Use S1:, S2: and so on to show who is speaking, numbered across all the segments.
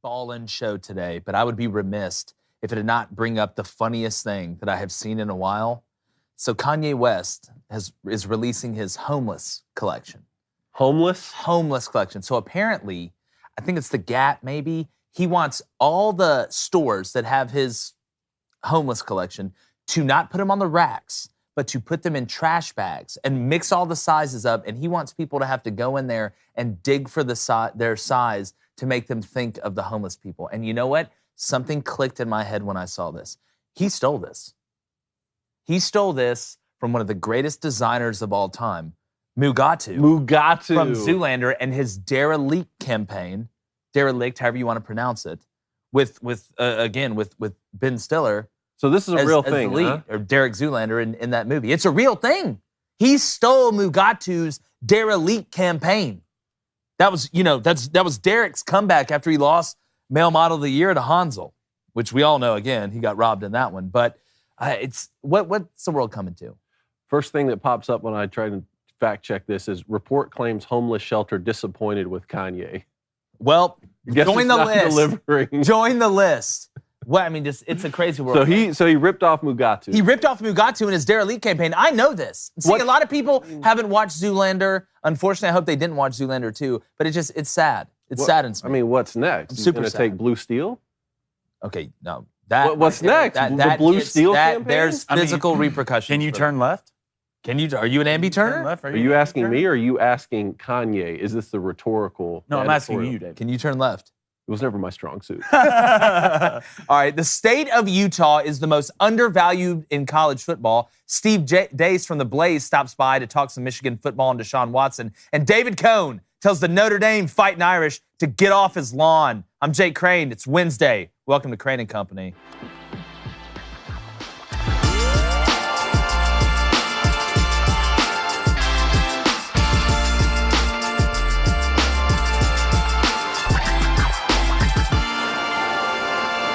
S1: ball-in show today, but I would be remiss if it did not bring up the funniest thing that I have seen in a while. So Kanye West is releasing his homeless collection.
S2: Homeless?
S1: Homeless collection. So apparently, I think it's the Gap maybe, he wants all the stores that have his homeless collection to not put them on the racks, but to put them in trash bags and mix all the sizes up. And he wants people to have to go in there and dig for their size to make them think of the homeless people. And you know what? Something clicked in my head when I saw this. He stole this. He stole this from one of the greatest designers of all time, Mugatu. From Zoolander and his Derelict campaign, Derelict, however you want to pronounce it, with Ben Stiller.
S2: So this is a real thing,
S1: huh? Or Derek Zoolander in that movie. It's a real thing. He stole Mugatu's Derelict campaign. That was Derek's comeback after he lost Male Model of the Year to Hansel, which we all know, again, he got robbed in that one. But it's what's the world coming to?
S2: First thing that pops up when I try to fact check this is report claims homeless shelter disappointed with Kanye.
S1: Well, join the list.
S2: Delivering.
S1: Join the list. Well, I mean, it's a crazy world.
S2: So he ripped off Mugatu.
S1: He ripped off Mugatu in his Derelict campaign. I know this. See, a lot of people haven't watched Zoolander. Unfortunately, I hope they didn't watch Zoolander too. But it's sad. It saddens me.
S2: I mean, what's next?
S1: Super
S2: He's
S1: sad.
S2: going to take Blue Steel?
S1: Okay, no.
S2: What's next? The Blue Steel campaign?
S1: There's physical repercussions.
S3: Can you turn left?
S1: Are you an ambi-turner?
S2: Are you asking me or are you asking Kanye? Is this the rhetorical?
S3: No, I'm asking you, David.
S1: Can you turn left?
S2: It was never my strong suit.
S1: All right, the state of Utah is the most undervalued in college football. Steve Dace from the Blaze stops by to talk some Michigan football and Deshaun Watson. And David Cohn tells the Notre Dame Fighting Irish to get off his lawn. I'm Jake Crane. It's Wednesday. Welcome to Crane & Company.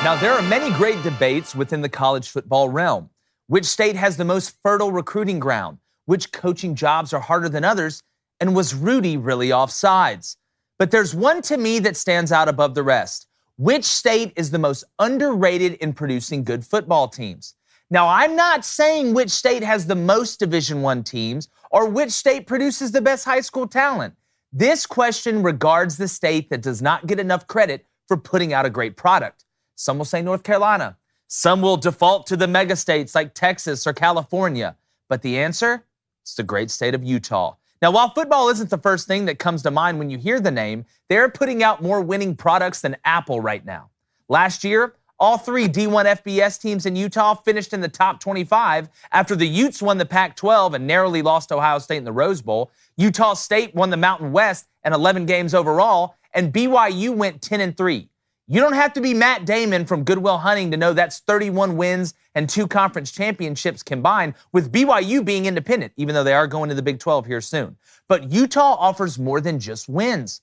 S1: Now, there are many great debates within the college football realm. Which state has the most fertile recruiting ground? Which coaching jobs are harder than others? And was Rudy really offsides? But there's one to me that stands out above the rest. Which state is the most underrated in producing good football teams? Now, I'm not saying which state has the most Division I teams or which state produces the best high school talent. This question regards the state that does not get enough credit for putting out a great product. Some will say North Carolina. Some will default to the mega states like Texas or California. But the answer? It's the great state of Utah. Now, while football isn't the first thing that comes to mind when you hear the name, they're putting out more winning products than Apple right now. Last year, all three D1 FBS teams in Utah finished in the top 25 after the Utes won the Pac-12 and narrowly lost to Ohio State in the Rose Bowl. Utah State won the Mountain West and 11 games overall, and BYU went 10-3. You don't have to be Matt Damon from Good Will Hunting to know that's 31 wins and 2 conference championships combined, with BYU being independent, even though they are going to the Big 12 here soon. But Utah offers more than just wins.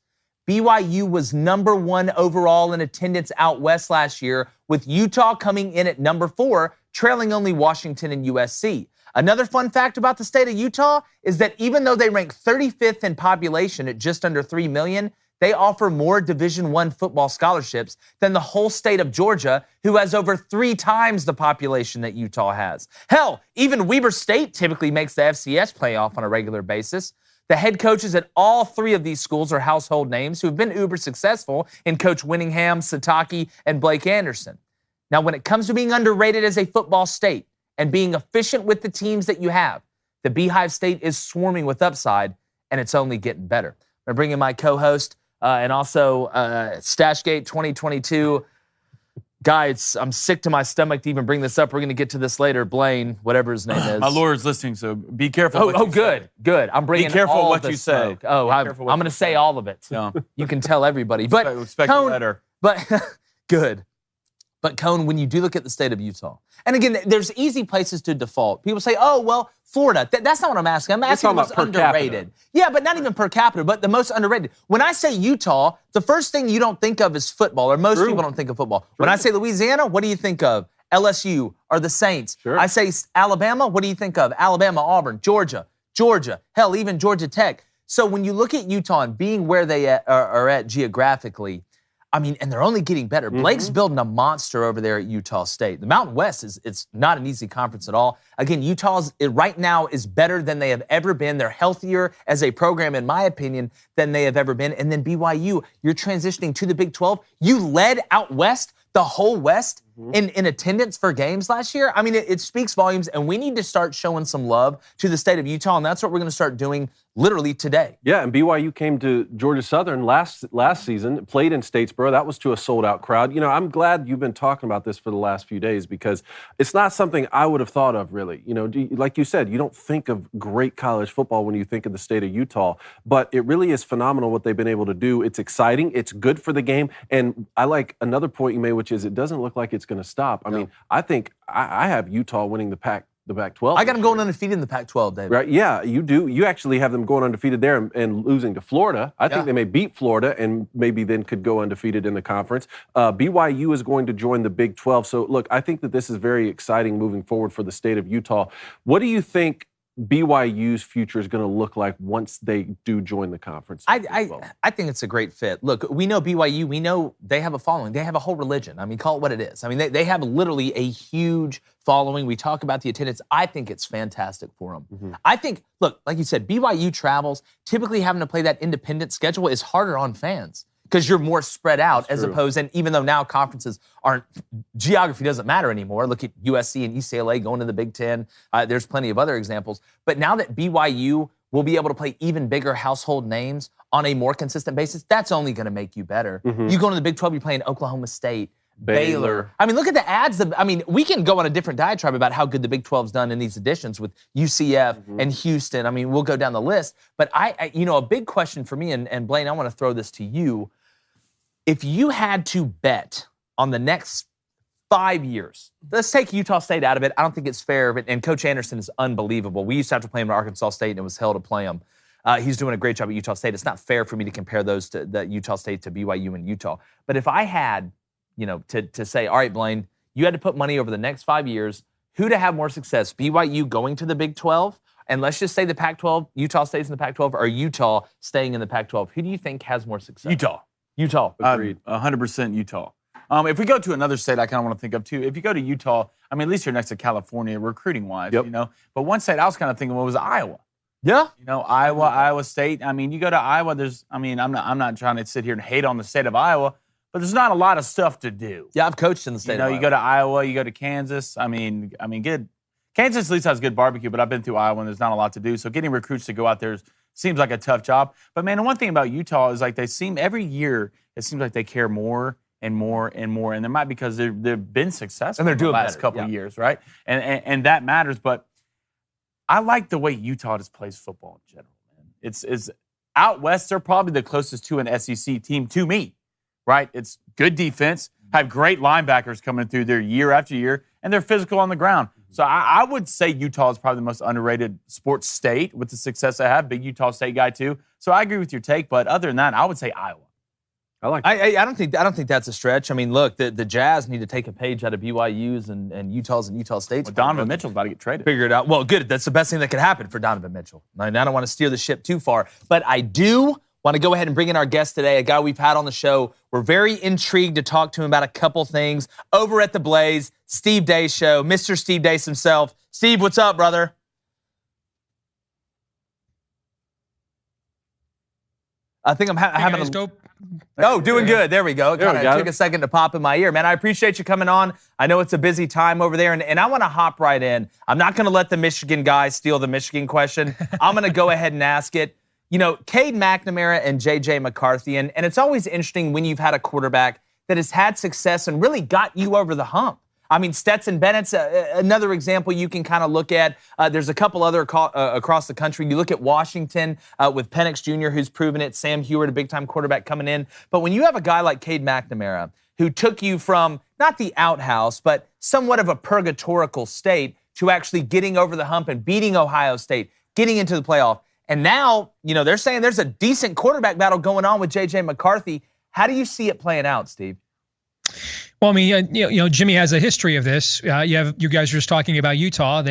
S1: BYU was number 1 overall in attendance out west last year, with Utah coming in at number 4, trailing only Washington and USC. Another fun fact about the state of Utah is that even though they rank 35th in population at just under 3 million, they offer more Division I football scholarships than the whole state of Georgia, who has over 3 times the population that Utah has. Hell, even Weber State typically makes the FCS playoff on a regular basis. The head coaches at all 3 of these schools are household names who have been uber successful in Coach Winningham, Sataki, and Blake Anderson. Now, when it comes to being underrated as a football state and being efficient with the teams that you have, the Beehive State is swarming with upside, and it's only getting better. I'm going to bring in my co-host, and also Stashgate 2022. Guys, I'm sick to my stomach to even bring this up. We're going to get to this later. Blaine, whatever his name is.
S3: My lawyer's listening, so be careful.
S1: Good. I'm bringing
S3: be careful
S1: all
S3: what
S1: the
S3: you
S1: smoke.
S3: say.
S1: I'm going to say all of it.
S3: No.
S1: You can tell everybody. But
S3: expect a letter.
S1: But good. But Cone, when you do look at the state of Utah, and again, there's easy places to default. People say, oh, well, Florida. That's not what I'm asking. I'm asking the most underrated.
S2: Capita.
S1: Yeah, but not even per capita, but the most underrated. When I say Utah, the first thing you don't think of is football, or most people don't think of football. When I say Louisiana, what do you think of? LSU or the Saints. Sure. I say Alabama, what do you think of? Alabama, Auburn, Georgia, hell, even Georgia Tech. So when you look at Utah and being where they are at geographically, I mean, and they're only getting better. Blake's building a monster over there at Utah State. The Mountain West it's not an easy conference at all. Again, Utah's right now is better than they have ever been. They're healthier as a program, in my opinion, than they have ever been. And then BYU, you're transitioning to the Big 12. You led out West, the whole West, in attendance for games last year. I mean, it speaks volumes, and we need to start showing some love to the state of Utah, and that's what we're going to start doing literally today.
S2: Yeah, and BYU came to Georgia Southern last season, played in Statesboro. That was to a sold-out crowd. You know, I'm glad you've been talking about this for the last few days because it's not something I would have thought of, really. You know, like you said, you don't think of great college football when you think of the state of Utah, but it really is phenomenal what they've been able to do. It's exciting. It's good for the game. And I like another point you made, which is it doesn't look like it's going to stop. I mean, I think I have Utah winning the Pac-12.
S1: I got them going undefeated in the Pac-12, David.
S2: Right? Yeah, you do. You actually have them going undefeated there and losing to Florida. I think they may beat Florida and maybe then could go undefeated in the conference. BYU is going to join the Big 12. So, look, I think that this is very exciting moving forward for the state of Utah. What do you think BYU's future is going to look like once they do join the conference?
S1: I think it's a great fit. Look, we know BYU. We know they have a following. They have a whole religion. I mean, call it what it is. I mean, they have literally a huge following. We talk about the attendance. I think it's fantastic for them. I think, look, like you said, BYU travels. Typically having to play that independent schedule is harder on fans because you're more spread out as opposed, and even though now conferences aren't, geography doesn't matter anymore. Look at USC and UCLA going to the Big Ten. There's plenty of other examples. But now that BYU will be able to play even bigger household names on a more consistent basis, that's only going to make you better. You go into the Big 12, you're playing Oklahoma State, Baylor. I mean, look at the ads. I mean, we can go on a different diatribe about how good the Big 12's done in these editions with UCF and Houston. I mean, we'll go down the list. But a big question for me, and Blaine, I want to throw this to you. If you had to bet on the next 5 years, let's take Utah State out of it. I don't think it's fair. And Coach Anderson is unbelievable. We used to have to play him at Arkansas State, and it was hell to play him. He's doing a great job at Utah State. It's not fair for me to compare those to the Utah State to BYU and Utah. But if I had, to say, all right, Blaine, you had to put money over the next 5 years, who to have more success, BYU going to the Big 12, and let's just say the Pac-12, Utah stays in the Pac-12, or Utah staying in the Pac-12, who do you think has more success? Utah.
S2: Agreed.
S3: 100% Utah. If we go to another state I kind of want to think of too, if you go to Utah, I mean, at least you're next to California recruiting-wise, But one state I was kind of thinking was Iowa.
S1: Yeah.
S3: Iowa State. I mean, you go to Iowa, I'm not trying to sit here and hate on the state of Iowa, but there's not a lot of stuff to do.
S1: Yeah, I've coached in the state of Iowa.
S3: You go to Iowa, you go to Kansas. I mean, good. Kansas at least has good barbecue, but I've been through Iowa and there's not a lot to do. So getting recruits to go out there seems like a tough job. But, man, the one thing about Utah is, like, they seem every year it seems like they care more and more and more. And there might be because they've been successful
S1: and they're doing
S3: the last couple of years, right? And that matters. But I like the way Utah just plays football in general, man. It's out west, they're probably the closest to an SEC team to me, right? It's good defense, have great linebackers coming through there year after year, and they're physical on the ground. So I would say Utah is probably the most underrated sports state with the success I have. Big Utah State guy too. So I agree with your take, but other than that, I would say Iowa.
S1: I don't think that's a stretch. I mean, look, the Jazz need to take a page out of BYU's and Utah's and Utah State's.
S3: Well, Donovan Mitchell's about to get traded.
S1: Figure it out. Well, good. That's the best thing that could happen for Donovan Mitchell. I don't want to steer the ship too far, but I do want to go ahead and bring in our guest today, a guy we've had on the show. We're very intrigued to talk to him about a couple things over at the Blaze, Steve Deace Show, Mr. Steve Deace himself. Steve, what's up, brother? I think I'm having a... Oh, doing good. There we go. It kind of took a second to pop in my ear. Man, I appreciate you coming on. I know it's a busy time over there, and I want to hop right in. I'm not going to let the Michigan guy steal the Michigan question. I'm going to go ahead and ask it. Cade McNamara and J.J. McCarthy, and it's always interesting when you've had a quarterback that has had success and really got you over the hump. I mean, Stetson Bennett's another example you can kind of look at. There's a couple other across the country. You look at Washington with Penix Jr., who's proven it. Sam Heward, a big-time quarterback coming in. But when you have a guy like Cade McNamara, who took you from not the outhouse, but somewhat of a purgatorical state to actually getting over the hump and beating Ohio State, getting into the playoff. And now, they're saying there's a decent quarterback battle going on with J.J. McCarthy. How do you see it playing out, Steve?
S4: Well, I mean, Jimmy has a history of this. You guys were just talking about Utah.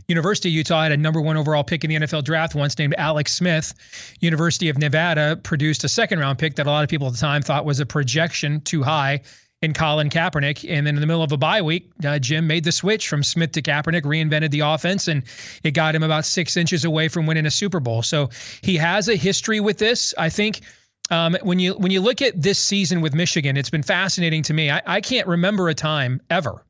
S4: University of Utah had a #1 overall pick in the NFL draft once named Alex Smith. University of Nevada produced a second-round pick that a lot of people at the time thought was a projection too high in Colin Kaepernick. And then in the middle of a bye week, Jim made the switch from Smith to Kaepernick, reinvented the offense, and it got him about 6 inches away from winning a Super Bowl. So he has a history with this. I think when you look at this season with Michigan, it's been fascinating to me. I can't remember a time ever.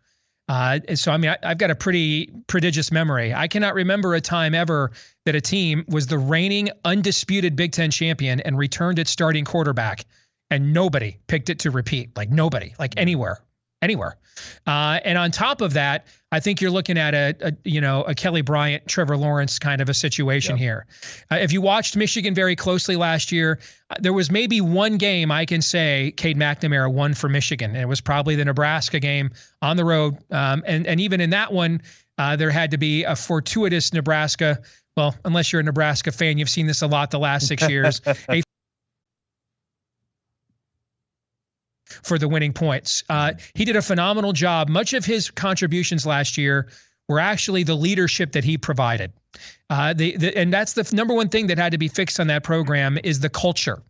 S4: So, I mean, I've got a pretty prodigious memory. I cannot remember a time ever that a team was the reigning undisputed Big Ten champion and returned its starting quarterback, and nobody picked it to repeat. Like nobody, like anywhere. And on top of that, I think you're looking at a Kelly Bryant, Trevor Lawrence kind of a situation here. If you watched Michigan very closely last year, there was maybe one game I can say Cade McNamara won for Michigan, and it was probably the Nebraska game on the road. And even in that one, there had to be a fortuitous Nebraska. Well, unless you're a Nebraska fan, you've seen this a lot the last 6 years. For the winning points. He did a phenomenal job. Much of his contributions last year were actually the leadership that he provided. And that's the number one thing that had to be fixed on that program is the culture.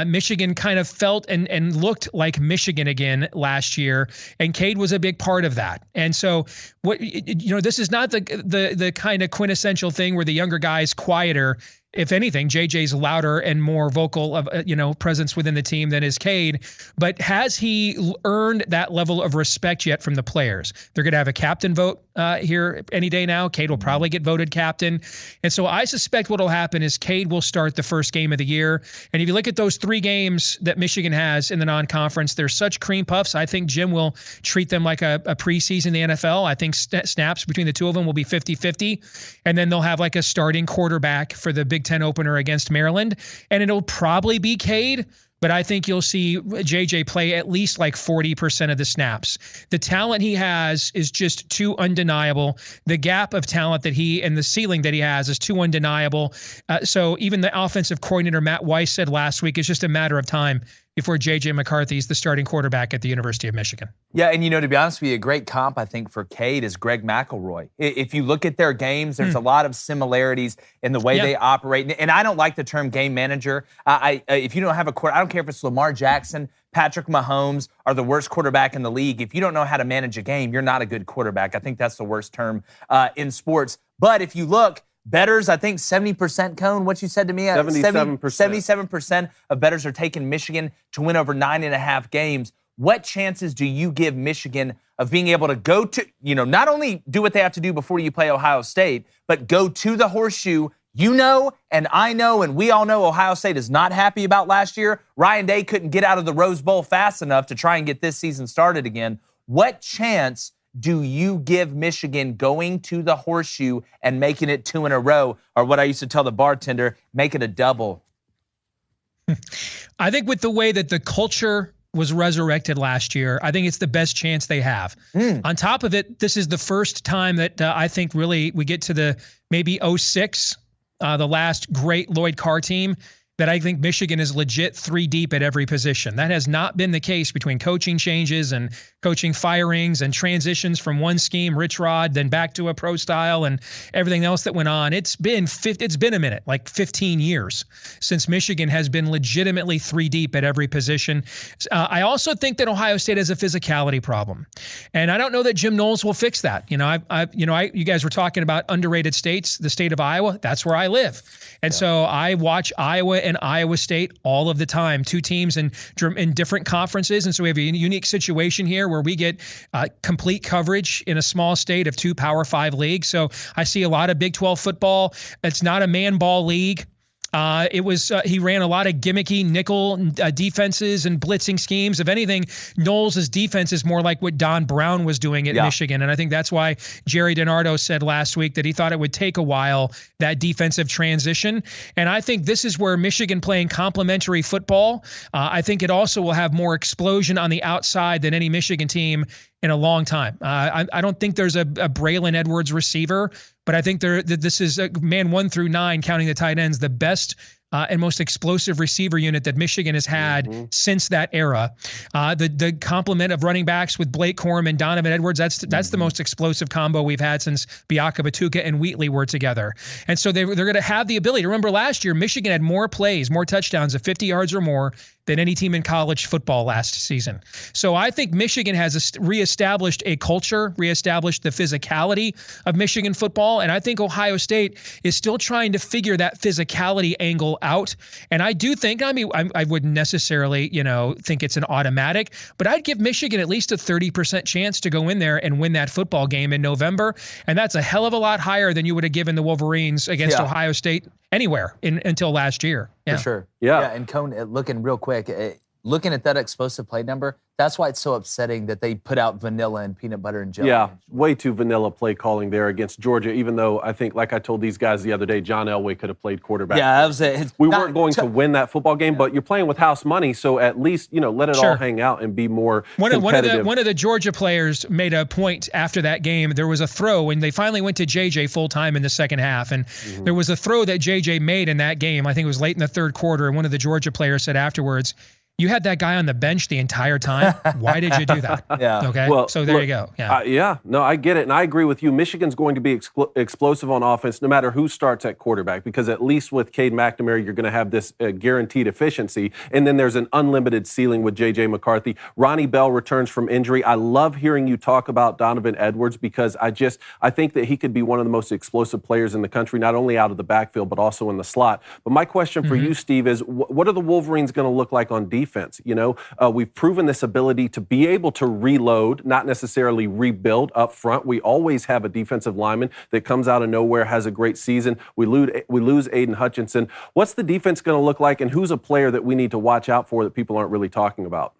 S4: Michigan kind of felt and looked like Michigan again last year, and Cade was a big part of that. And so, this is not the kind of quintessential thing where the younger guy is quieter. If anything, JJ's louder and more vocal of presence within the team than is Cade. But has he earned that level of respect yet from the players? They're going to have a captain vote here any day now. Cade will probably get voted captain. And so I suspect what will happen is Cade will start the first game of the year. And if you look at those 3 games that Michigan has in the non-conference, they're such cream puffs. I think Jim will treat them like a preseason in the NFL. I think snaps between the two of them will be 50-50. And then they'll have like a starting quarterback for the Big Ten opener against Maryland, and it'll probably be Cade, but I think you'll see JJ play at least like 40% of the snaps. The talent he has is just too undeniable. The gap of talent that and the ceiling that he has is too undeniable. So even the offensive coordinator, Matt Weiss, said last week, it's just a matter of time before J.J. McCarthy is the starting quarterback at the University of Michigan.
S1: Yeah, and to be honest with you, a great comp, I think, for Cade is Greg McElroy. If you look at their games, there's a lot of similarities in the way they operate. And I don't like the term game manager. If you don't have I don't care if it's Lamar Jackson, Patrick Mahomes are the worst quarterback in the league. If you don't know how to manage a game, you're not a good quarterback. I think that's the worst term in sports. But if you look, bettors, I think 70%, Cone, what you said to me?
S2: 77%.
S1: 77% of bettors are taking Michigan to win over 9.5 games. What chances do you give Michigan of being able to go to, not only do what they have to do before you play Ohio State, but go to the Horseshoe? And I know, and we all know Ohio State is not happy about last year. Ryan Day couldn't get out of the Rose Bowl fast enough to try and get this season started again. What chance do you give Michigan going to the Horseshoe and making it 2 in a row, or what I used to tell the bartender, make it a double?
S4: I think with the way that the culture was resurrected last year, I think it's the best chance they have. On top of it, this is the first time that I think really we get to the maybe 06, the last great Lloyd Carr team, that I think Michigan is legit 3 deep at every position. That has not been the case between coaching changes and coaching firings and transitions from one scheme, Rich Rod, then back to a pro style and everything else that went on. It's been a minute, like 15 years since Michigan has been legitimately 3 deep at every position. I also think that Ohio State has a physicality problem, and I don't know that Jim Knowles will fix that. You guys were talking about underrated states, the state of Iowa. That's where I live, and so I watch Iowa and Iowa State all of the time, 2 teams in different conferences. And so we have a unique situation here where we get complete coverage in a small state of 2 Power 5 leagues. So I see a lot of Big 12 football. It's not a man ball league. He ran a lot of gimmicky nickel defenses and blitzing schemes. If anything, Knowles' defense is more like what Don Brown was doing at Michigan. And I think that's why Jerry DiNardo said last week that he thought it would take a while, that defensive transition. And I think this is where Michigan playing complementary football, I think it also will have more explosion on the outside than any Michigan team in a long time. I don't think there's a Braylon Edwards receiver, but I think this is man 1 through 9, counting the tight ends, the best and most explosive receiver unit that Michigan has had since that era. The complement of running backs with Blake Corum and Donovan Edwards, that's the most explosive combo we've had since Biaka Batuka and Wheatley were together. And so they're going to have the ability. Remember last year, Michigan had more plays, more touchdowns of 50 yards or more than any team in college football last season. So I think Michigan has reestablished a culture, reestablished the physicality of Michigan football. And I think Ohio State is still trying to figure that physicality angle out. And I do think, I wouldn't necessarily, think it's an automatic, but I'd give Michigan at least a 30% chance to go in there and win that football game in November. And that's a hell of a lot higher than you would have given the Wolverines against Ohio State anywhere until last year.
S1: For sure.
S2: Yeah.
S1: And Cone, looking real quick, looking at that explosive play number, that's why it's so upsetting that they put out vanilla and peanut butter and jelly.
S2: Yeah, way too vanilla play calling there against Georgia, even though I think, like I told these guys the other day, John Elway could have played quarterback.
S1: Yeah, that was it.
S2: We weren't going to win that football game, but you're playing with house money, so at least, let it all hang out and be more competitive.
S4: One of the Georgia players made a point after that game. There was a throw, and they finally went to JJ full-time in the second half, and there was a throw that JJ made in that game. I think it was late in the third quarter, and one of the Georgia players said afterwards, "You had that guy on the bench the entire time. Why did you do that?"
S1: Yeah.
S4: Okay.
S2: Well,
S4: so there you go. Yeah.
S2: No, I get it. And I agree with you. Michigan's going to be explosive on offense no matter who starts at quarterback, because at least with Cade McNamara, you're going to have this guaranteed efficiency. And then there's an unlimited ceiling with J.J. McCarthy. Ronnie Bell returns from injury. I love hearing you talk about Donovan Edwards, because I think that he could be one of the most explosive players in the country, not only out of the backfield, but also in the slot. But my question for you, Steve, is what are the Wolverines going to look like on defense? We've proven this ability to be able to reload, not necessarily rebuild up front. We always have a defensive lineman that comes out of nowhere, has a great season. We lose Aiden Hutchinson. What's the defense going to look like, and who's a player that we need to watch out for that people aren't really talking about?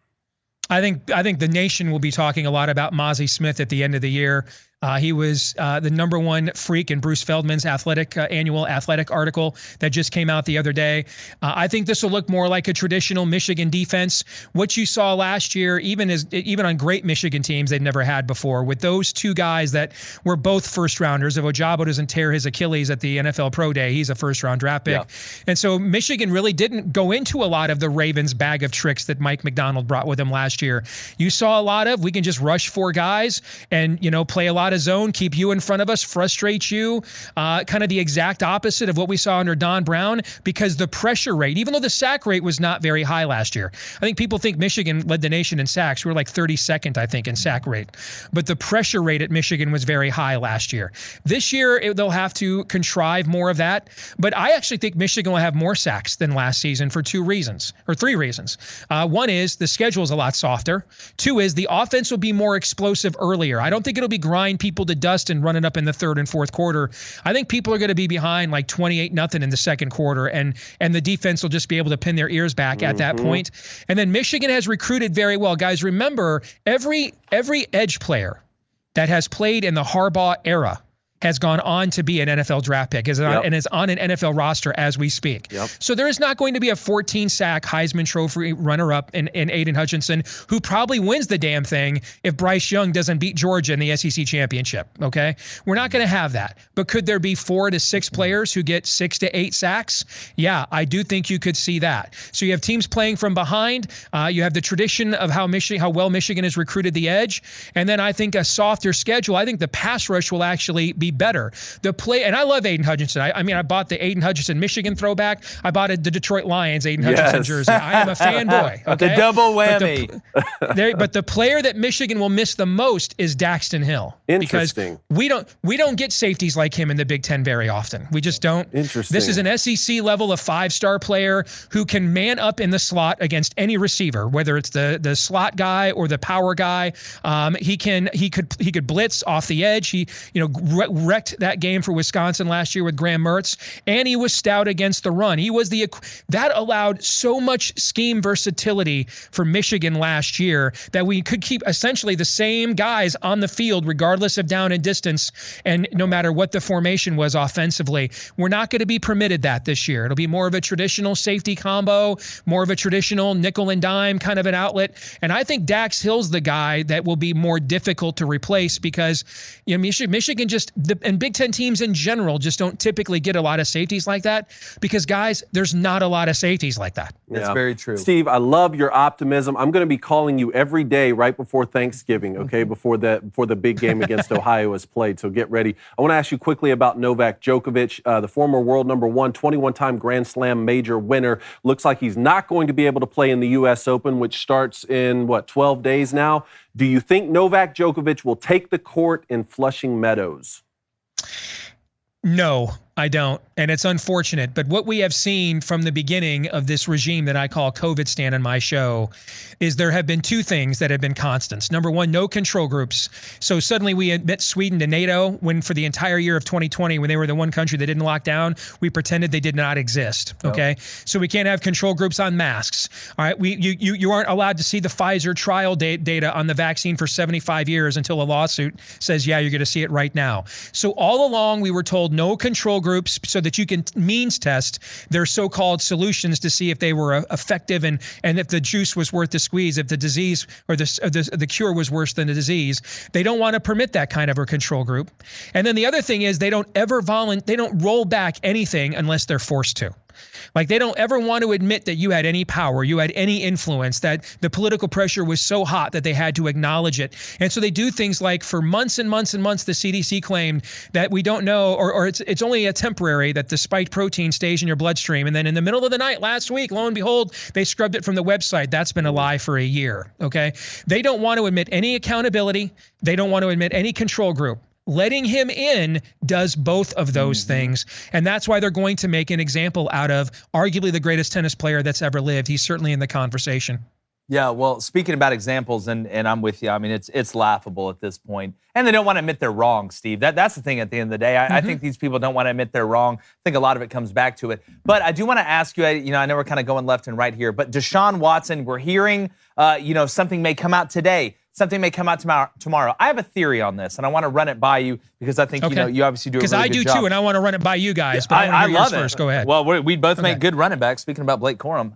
S4: I think the nation will be talking a lot about Mozzie Smith at the end of the year. He was the number one freak in Bruce Feldman's annual athletic article that just came out the other day. I think this will look more like a traditional Michigan defense. What you saw last year, even on great Michigan teams they'd never had before, with those two guys that were both first rounders. If Ojabo doesn't tear his Achilles at the NFL Pro Day, he's a first round draft pick. Yeah. And so Michigan really didn't go into a lot of the Ravens' bag of tricks that Mike McDonald brought with him last year. You saw a lot of, we can just rush four guys and play a lot of zone, keep you in front of us, frustrate you, kind of the exact opposite of what we saw under Don Brown, because the pressure rate, even though the sack rate was not very high last year. I think people think Michigan led the nation in sacks. We were like 32nd, I think, in sack rate. But the pressure rate at Michigan was very high last year. This year, they'll have to contrive more of that. But I actually think Michigan will have more sacks than last season for three reasons. One is the schedule is a lot softer. Two is the offense will be more explosive earlier. I don't think it'll be grind people to dust and run it up in the third and fourth quarter. I think people are going to be behind like 28-0 in the second quarter, and the defense will just be able to pin their ears back at that point. And then Michigan has recruited very well. Guys, remember, every edge player that has played in the Harbaugh era has gone on to be an NFL draft pick and is on an NFL roster as we speak. Yep. So there is not going to be a 14-sack Heisman Trophy runner-up in Aiden Hutchinson, who probably wins the damn thing if Bryce Young doesn't beat Georgia in the SEC championship, okay? We're not going to have that. But could there be 4 to 6 players who get 6 to 8 sacks? Yeah, I do think you could see that. So you have teams playing from behind. You have the tradition of how well Michigan has recruited the edge. And then I think a softer schedule. I think the pass rush will actually be better. And I love Aiden Hutchinson. I bought the Aiden Hutchinson Michigan throwback. I bought the Detroit Lions Aiden Hutchinson jersey. I am a fanboy. Okay?
S1: The double whammy.
S4: But the player that Michigan will miss the most is Daxton Hill.
S2: Interesting.
S4: Because we don't get safeties like him in the Big Ten very often. We just don't.
S2: Interesting.
S4: This is an SEC level of 5-star player who can man up in the slot against any receiver, whether it's the slot guy or the power guy. He could blitz off the edge. He wrecked that game for Wisconsin last year with Graham Mertz, and he was stout against the run. That allowed so much scheme versatility for Michigan last year that we could keep essentially the same guys on the field regardless of down and distance, and no matter what the formation was offensively. We're not going to be permitted that this year. It'll be more of a traditional safety combo, more of a traditional nickel and dime kind of an outlet, and I think Dax Hill's the guy that will be more difficult to replace because Michigan just and Big Ten teams in general just don't typically get a lot of safeties like that because, guys, there's not a lot of safeties like that.
S1: That's very true.
S2: Steve, I love your optimism. I'm going to be calling you every day right before Thanksgiving, okay, before the big game against Ohio is played. So get ready. I want to ask you quickly about Novak Djokovic, the former world number one, 21-time Grand Slam major winner. Looks like he's not going to be able to play in the U.S. Open, which starts in, 12 days now. Do you think Novak Djokovic will take the court in Flushing Meadows?
S4: No, I don't. And it's unfortunate. But what we have seen from the beginning of this regime that I call COVID stand on my show is there have been two things that have been constants. Number one, no control groups. So suddenly we admit Sweden to NATO when for the entire year of 2020, when they were the one country that didn't lock down, we pretended they did not exist. Okay. So we can't have control groups on masks. All right. You aren't allowed to see the Pfizer trial data on the vaccine for 75 years until a lawsuit says, yeah, you're going to see it right now. So all along we were told no control groups so that you can means test their so-called solutions to see if they were effective and if the juice was worth the squeeze, if the disease or the cure was worse than the disease. They don't want to permit that kind of a control group. And then the other thing is they don't roll back anything unless they're forced to. Like they don't ever want to admit that you had any power, you had any influence, that the political pressure was so hot that they had to acknowledge it. And so they do things like for months and months and months, the CDC claimed that we don't know, or it's only a temporary, that the spike protein stays in your bloodstream. And then in the middle of the night last week, lo and behold, they scrubbed it from the website. That's been a lie for a year. Okay. They don't want to admit any accountability. They don't want to admit any control group. Letting him in does both of those things. And that's why they're going to make an example out of arguably the greatest tennis player that's ever lived. He's certainly in the conversation.
S1: Yeah, well, speaking about examples, and I'm with you. I mean, it's laughable at this point. And they don't want to admit they're wrong, Steve. That's the thing at the end of the day. I think these people don't want to admit they're wrong. I think a lot of it comes back to it. But I do want to ask you, I know we're kind of going left and right here, but Deshaun Watson, we're hearing, something may come out today. Something may come out tomorrow. I have a theory on this, and I want to run it by you because I think you obviously do a really good job.
S4: Because I do too, and I want to run it by you guys. But
S1: I love it.
S4: First. Go ahead.
S1: Well, we both make good running backs. Speaking about Blake Corum,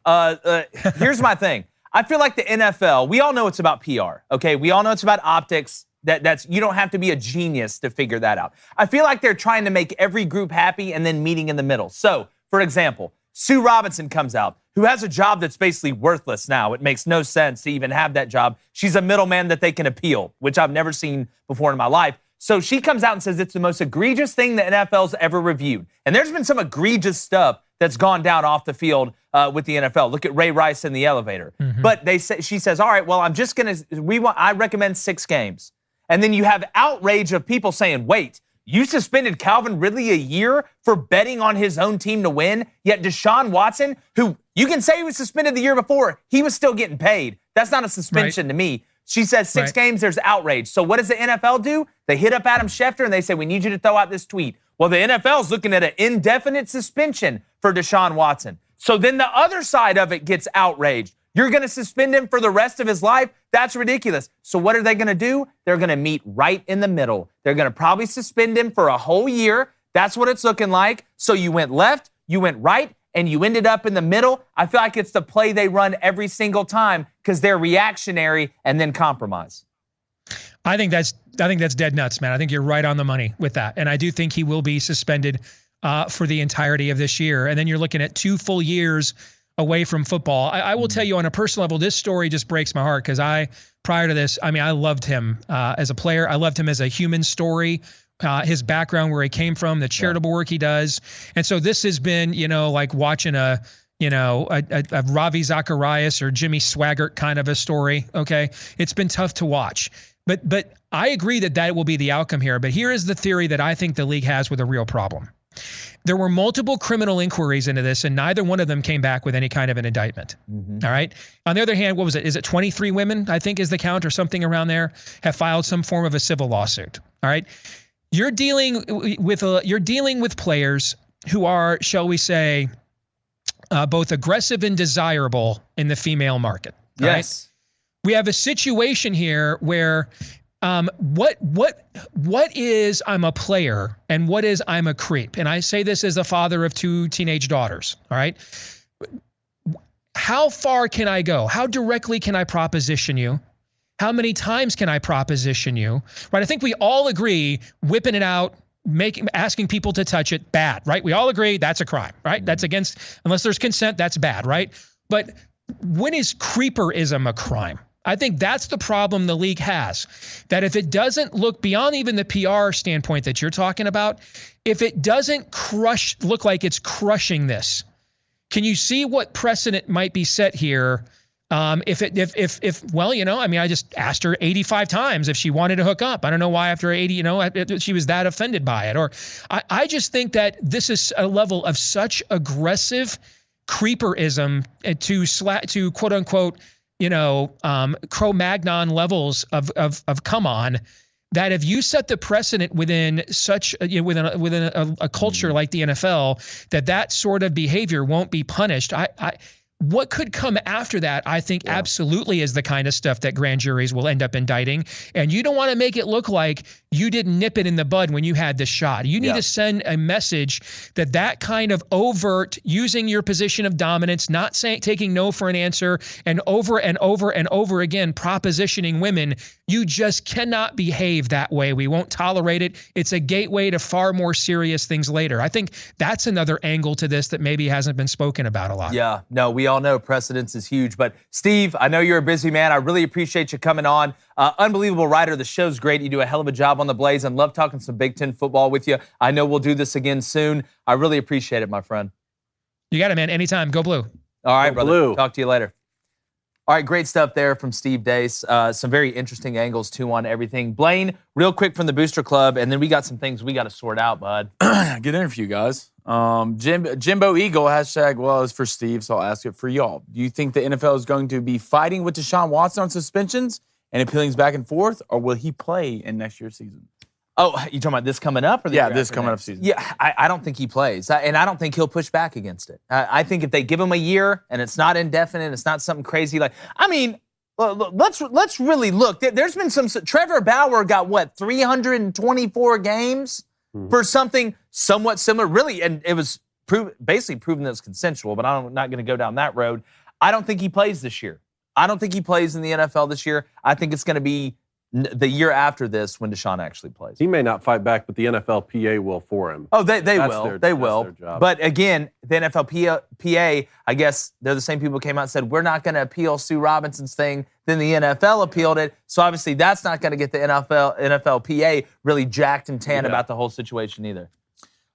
S1: here's my thing. I feel like the NFL. We all know it's about PR. Okay, we all know it's about optics. That's you don't have to be a genius to figure that out. I feel like they're trying to make every group happy and then meeting in the middle. So, for example, Sue Robinson comes out, who has a job that's basically worthless now. It makes no sense to even have that job. She's a middleman that they can appeal, which I've never seen before in my life. So she comes out and says it's the most egregious thing the NFL's ever reviewed. And there's been some egregious stuff that's gone down off the field with the NFL. Look at Ray Rice in the elevator. But she says, all right, well, I recommend 6 games. And then you have outrage of people saying, wait, you suspended Calvin Ridley a year for betting on his own team to win, yet Deshaun Watson, who you can say he was suspended the year before, he was still getting paid. That's not a suspension to me. She says 6 games, there's outrage. So what does the NFL do? They hit up Adam Schefter and they say, we need you to throw out this tweet. Well, the NFL's looking at an indefinite suspension for Deshaun Watson. So then the other side of it gets outraged. You're going to suspend him for the rest of his life? That's ridiculous. So what are they going to do? They're going to meet right in the middle. They're going to probably suspend him for a whole year. That's what it's looking like. So you went left, you went right, and you ended up in the middle. I feel like it's the play they run every single time because they're reactionary and then compromise.
S4: I think that's dead nuts, man. I think you're right on the money with that. And I do think he will be suspended for the entirety of this year. And then you're looking at 2 full years away from football. I will tell you on a personal level, this story just breaks my heart because prior to this, I loved him as a player. I loved him as a human story, his background, where he came from, the charitable work he does. And so this has been, like watching a Ravi Zacharias or Jimmy Swaggart kind of a story. Okay. It's been tough to watch, but I agree that will be the outcome here. But here is the theory that I think the league has with a real problem. There were multiple criminal inquiries into this, and neither one of them came back with any kind of an indictment. All right. On the other hand, what was it? Is it 23 women, I think is the count, or something around there, have filed some form of a civil lawsuit. All right. You're dealing with players who are, shall we say, both aggressive and desirable in the female market.
S1: Yes.
S4: Right? We have a situation here where what is I'm a player and what is I'm a creep? And I say this as a father of 2 teenage daughters, all right? How far can I go? How directly can I proposition you? How many times can I proposition you? Right? I think we all agree whipping it out, asking people to touch it, bad, right? We all agree that's a crime, right? That's against, unless there's consent, that's bad, right? But when is creeperism a crime? I think that's the problem the league has, that if it doesn't look beyond even the PR standpoint that you're talking about, if it doesn't look like it's crushing this, can you see what precedent might be set here? Well, I just asked her 85 times if she wanted to hook up. I don't know why after 80, she was that offended by it. Or I just think that this is a level of such aggressive creeperism to quote unquote, Cro-Magnon levels of come on, that if you set the precedent within such within a culture like the NFL, that sort of behavior won't be punished. What could come after that, I think, absolutely is the kind of stuff that grand juries will end up indicting. And you don't want to make it look like you didn't nip it in the bud when you had the shot. You need to send a message that kind of overt, using your position of dominance, not taking no for an answer, and over and over and over again propositioning women, you just cannot behave that way. We won't tolerate it. It's a gateway to far more serious things later. I think that's another angle to this that maybe hasn't been spoken about a lot.
S1: Yeah, no, we all know precedence is huge. But Steve, I know you're a busy man. I really appreciate you coming on. Unbelievable writer. The show's great. You do a hell of a job on the Blaze, and love talking some Big Ten football with you. I know we'll do this again soon. I really appreciate it, my friend.
S4: You got it, man. Anytime. Go Blue.
S1: All right,
S2: Go
S1: brother.
S2: Blue.
S1: Talk to you later. All right, great stuff there from Steve Deace. Some very interesting angles, too, on everything. Blaine, real quick from the Booster Club, and then we got some things we got to sort out, bud.
S3: Good interview, guys. Jimbo Eagle, hashtag, well, it's for Steve, so I'll ask it for y'all. Do you think the NFL is going to be fighting with Deshaun Watson on suspensions and appealings back and forth, or will he play in next year's season?
S1: Oh, you talking about this coming up? Or the year
S3: this
S1: after
S3: coming
S1: next?
S3: up season.
S1: Yeah, I don't think he plays, and I don't think he'll push back against it. I think if they give him a year and it's not indefinite, it's not something crazy like, let's really look. There's been some. Trevor Bauer got 324 games for something somewhat similar, really, and it was basically proven that it's consensual. But I'm not going to go down that road. I don't think he plays this year. I don't think he plays in the NFL this year. I think it's going to be the year after this when Deshaun actually plays.
S2: He may not fight back, but the NFLPA will for him.
S1: Oh, they will. They will.
S2: Their job.
S1: But again, the NFLPA, I guess they're the same people who came out and said, we're not going to appeal Sue Robinson's thing. Then the NFL appealed it. So obviously that's not going to get the NFLPA really jacked and tan about the whole situation either.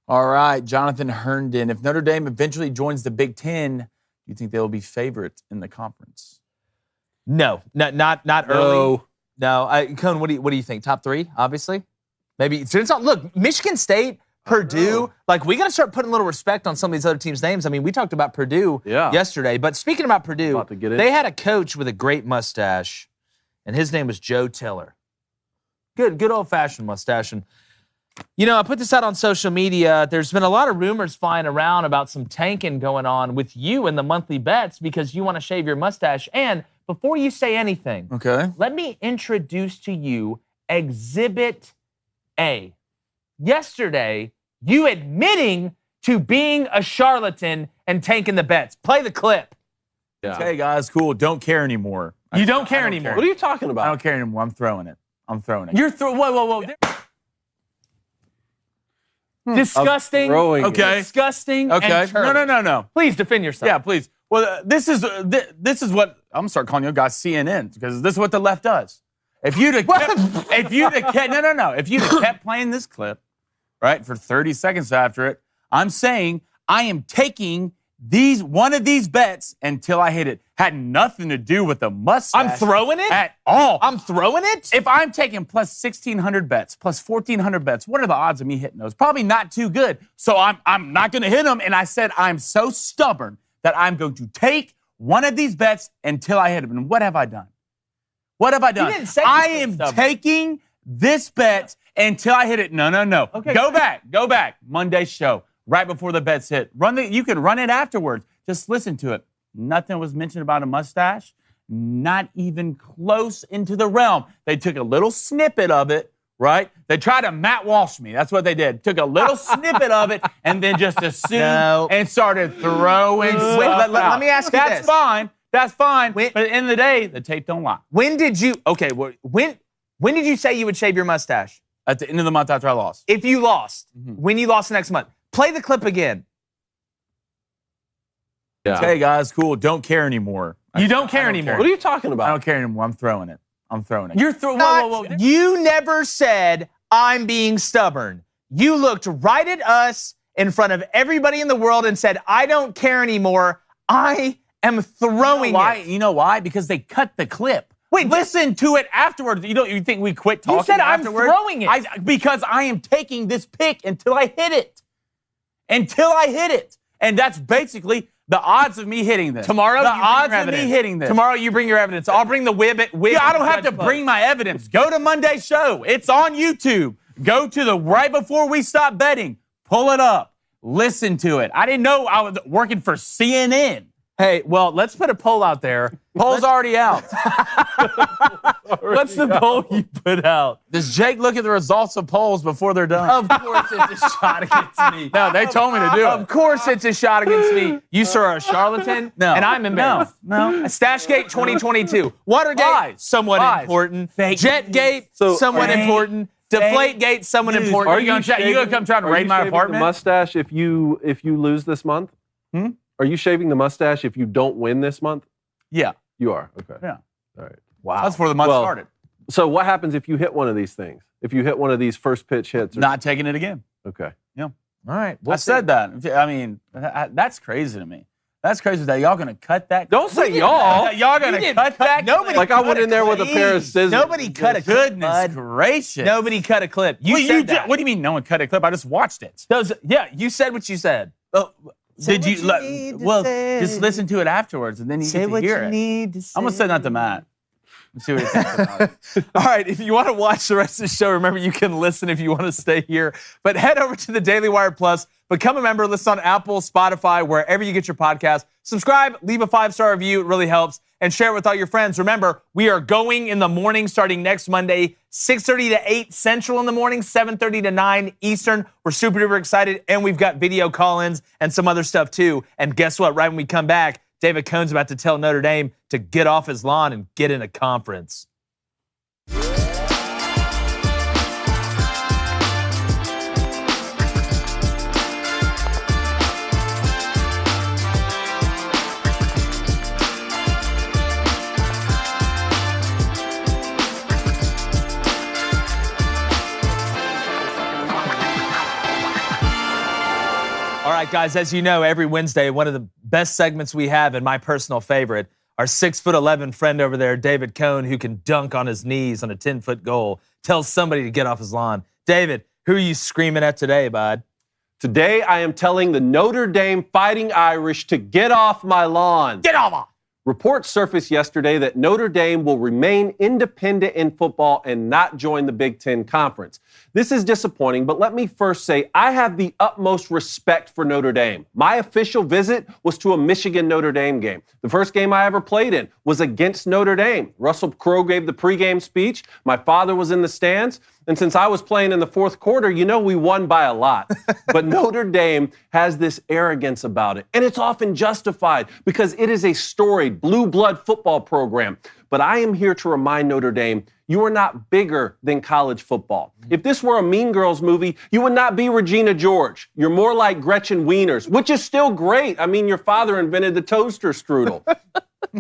S3: All right, Jonathan Herndon. If Notre Dame eventually joins the Big Ten, do you think they will be favorites in the conference?
S1: No, not early. No, Cone, what do you think? Top three, obviously? Maybe. Look, Michigan State, Purdue, we got to start putting a little respect on some of these other teams' names. I mean, we talked about Purdue yesterday, but speaking about Purdue, they had a coach with a great mustache, and his name was Joe Tiller. Good old-fashioned mustache. And, I put this out on social media. There's been a lot of rumors flying around about some tanking going on with you in the monthly bets because you want to shave your mustache. And before you say anything, let me introduce to you Exhibit A. Yesterday, you admitting to being a charlatan and tanking the bets. Play the clip.
S3: Yeah. Okay, guys, cool. Don't care anymore.
S1: You don't care anymore.
S2: What are you talking about?
S3: I don't care anymore. I'm throwing it.
S1: You're whoa. Disgusting.
S3: Okay.
S1: Disgusting.
S3: Okay.
S1: And
S3: No.
S1: Please defend yourself.
S3: Yeah, please. Well, this is what I'm gonna start calling you guys CNN because this is what the left does. If you'd have kept playing this clip, right, for 30 seconds after it, I'm saying I am taking one of these bets until I hit it. Had nothing to do with the mustache.
S1: I'm throwing it?
S3: At all.
S1: I'm throwing it?
S3: If I'm taking plus 1,600 bets, plus 1,400 bets, what are the odds of me hitting those? Probably not too good. So I'm not going to hit them. And I said I'm so stubborn that I'm going to take one of these bets until I hit them. And what have I done? What have I done?
S1: You didn't say
S3: I am taking this bet until I hit it. No.
S1: Okay.
S3: Go back. Monday show, right before the bets hit. You can run it afterwards. Just listen to it. Nothing was mentioned about a mustache. Not even close into the realm. They took a little snippet of it, right? They tried to Matt Walsh me. That's what they did. Took a little snippet of it and then just assumed and started throwing stuff
S1: let
S3: out.
S1: me ask you
S3: That's
S1: this.
S3: fine. That's fine. But at the end of the day, the tape don't lie.
S1: When did you say you would shave your mustache?
S3: At the end of the month after I lost.
S1: If you lost, when you lost next month, play the clip again.
S2: Yeah.
S3: Hey, guys, cool. Don't care anymore.
S1: You don't care anymore.
S2: What are you talking about?
S3: I don't care anymore. I'm throwing it.
S1: You're whoa. You never said, I'm being stubborn. You looked right at us in front of everybody in the world and said, I don't care anymore. I am throwing it.
S3: You know why? Because they cut the clip.
S1: Wait,
S3: listen to it afterwards. You think we quit talking?
S1: You said
S3: afterwards?
S1: I'm throwing it.
S3: Because I am taking this pick until I hit it. And that's basically the odds of me hitting this.
S1: Tomorrow,
S3: the odds of me hitting this.
S1: Tomorrow, you bring your evidence. I'll bring the whip.
S3: Yeah, I don't have to bring my evidence. Go to Monday's show. It's on YouTube. Go to the right before we stop betting. Pull it up. Listen to it. I didn't know I was working for CNN.
S1: Hey, well, let's put a poll out there.
S3: Poll's already out.
S1: What's the poll you put out?
S3: Does Jake look at the results of polls before they're done?
S1: Of course it's a shot against me.
S3: No, they told me to do it.
S1: Of course it's a shot against me. You, sir, are a charlatan,
S3: No.
S1: and I'm embarrassed.
S3: No.
S1: Stashgate 2022. Watergate,
S3: Lies.
S1: somewhat
S3: Lies.
S1: important.
S3: Fake
S1: Jetgate,
S2: So-
S1: somewhat
S3: Fake
S1: important. Deflategate, somewhat
S3: news.
S1: important.
S3: Are you gonna come try to raid my apartment?
S2: The mustache if you lose this month? Are you shaving the mustache if you don't win this month?
S3: Yeah.
S2: You are. Okay.
S3: Yeah.
S2: All right.
S1: Wow.
S3: That's before the month
S2: Well,
S3: started.
S2: So what happens if you hit one of these things? If you hit one of these first pitch hits?
S3: Not taking it again.
S2: Okay.
S1: All right.
S3: I said that. I mean, that's crazy to me. That's crazy that y'all gonna cut that.
S2: Don't say y'all.
S3: Y'all gonna cut that.
S1: Nobody
S2: Like I went in there with a pair of scissors.
S1: Nobody cut a clip,
S3: Goodness
S1: bud.
S3: gracious.
S1: Nobody cut a clip. You
S3: Well,
S1: said that.
S3: What do you mean no one cut a clip? I just watched it.
S1: You said what you said.
S3: Did you?
S1: what you need to
S3: Well,
S1: say.
S3: just listen to it afterwards, and then you
S1: Say
S3: get to
S1: what
S3: hear
S1: you
S3: it.
S1: need to say.
S3: I'm gonna send that to Matt. Let's see what he thinks about it.
S1: All right, if you want to watch the rest of the show, remember you can listen if you want to stay here. But head over to the Daily Wire Plus, become a member, listen on Apple, Spotify, wherever you get your podcast. Subscribe, leave a 5-star review, it really helps, and share it with all your friends. Remember, we are going in the morning starting next Monday, 6:30 to 8 Central in the morning, 7:30 to 9 Eastern. We're super duper excited, and we've got video call-ins and some other stuff too. And guess what? Right when we come back, David Cohn's about to tell Notre Dame to get off his lawn and get in a conference. All right, guys, as you know, every Wednesday, one of the best segments we have, and my personal favorite, our 6'11" friend over there, David Cohn, who can dunk on his knees on a 10-foot goal, tells somebody to get off his lawn. David, who are you screaming at today, bud?
S2: Today I am telling the Notre Dame Fighting Irish to get off my lawn.
S1: Get off!
S2: Reports surfaced yesterday that Notre Dame will remain independent in football and not join the Big Ten Conference. This is disappointing, but let me first say I have the utmost respect for Notre Dame. My official visit was to a Michigan-Notre Dame game. The first game I ever played in was against Notre Dame. Russell Crowe gave the pregame speech. My father was in the stands. And since I was playing in the fourth quarter, you know we won by a lot. But Notre Dame has this arrogance about it. And it's often justified because it is a storied blue blood football program. But I am here to remind Notre Dame, you are not bigger than college football. If this were a Mean Girls movie, you would not be Regina George. You're more like Gretchen Wieners, which is still great. I mean, your father invented the toaster strudel.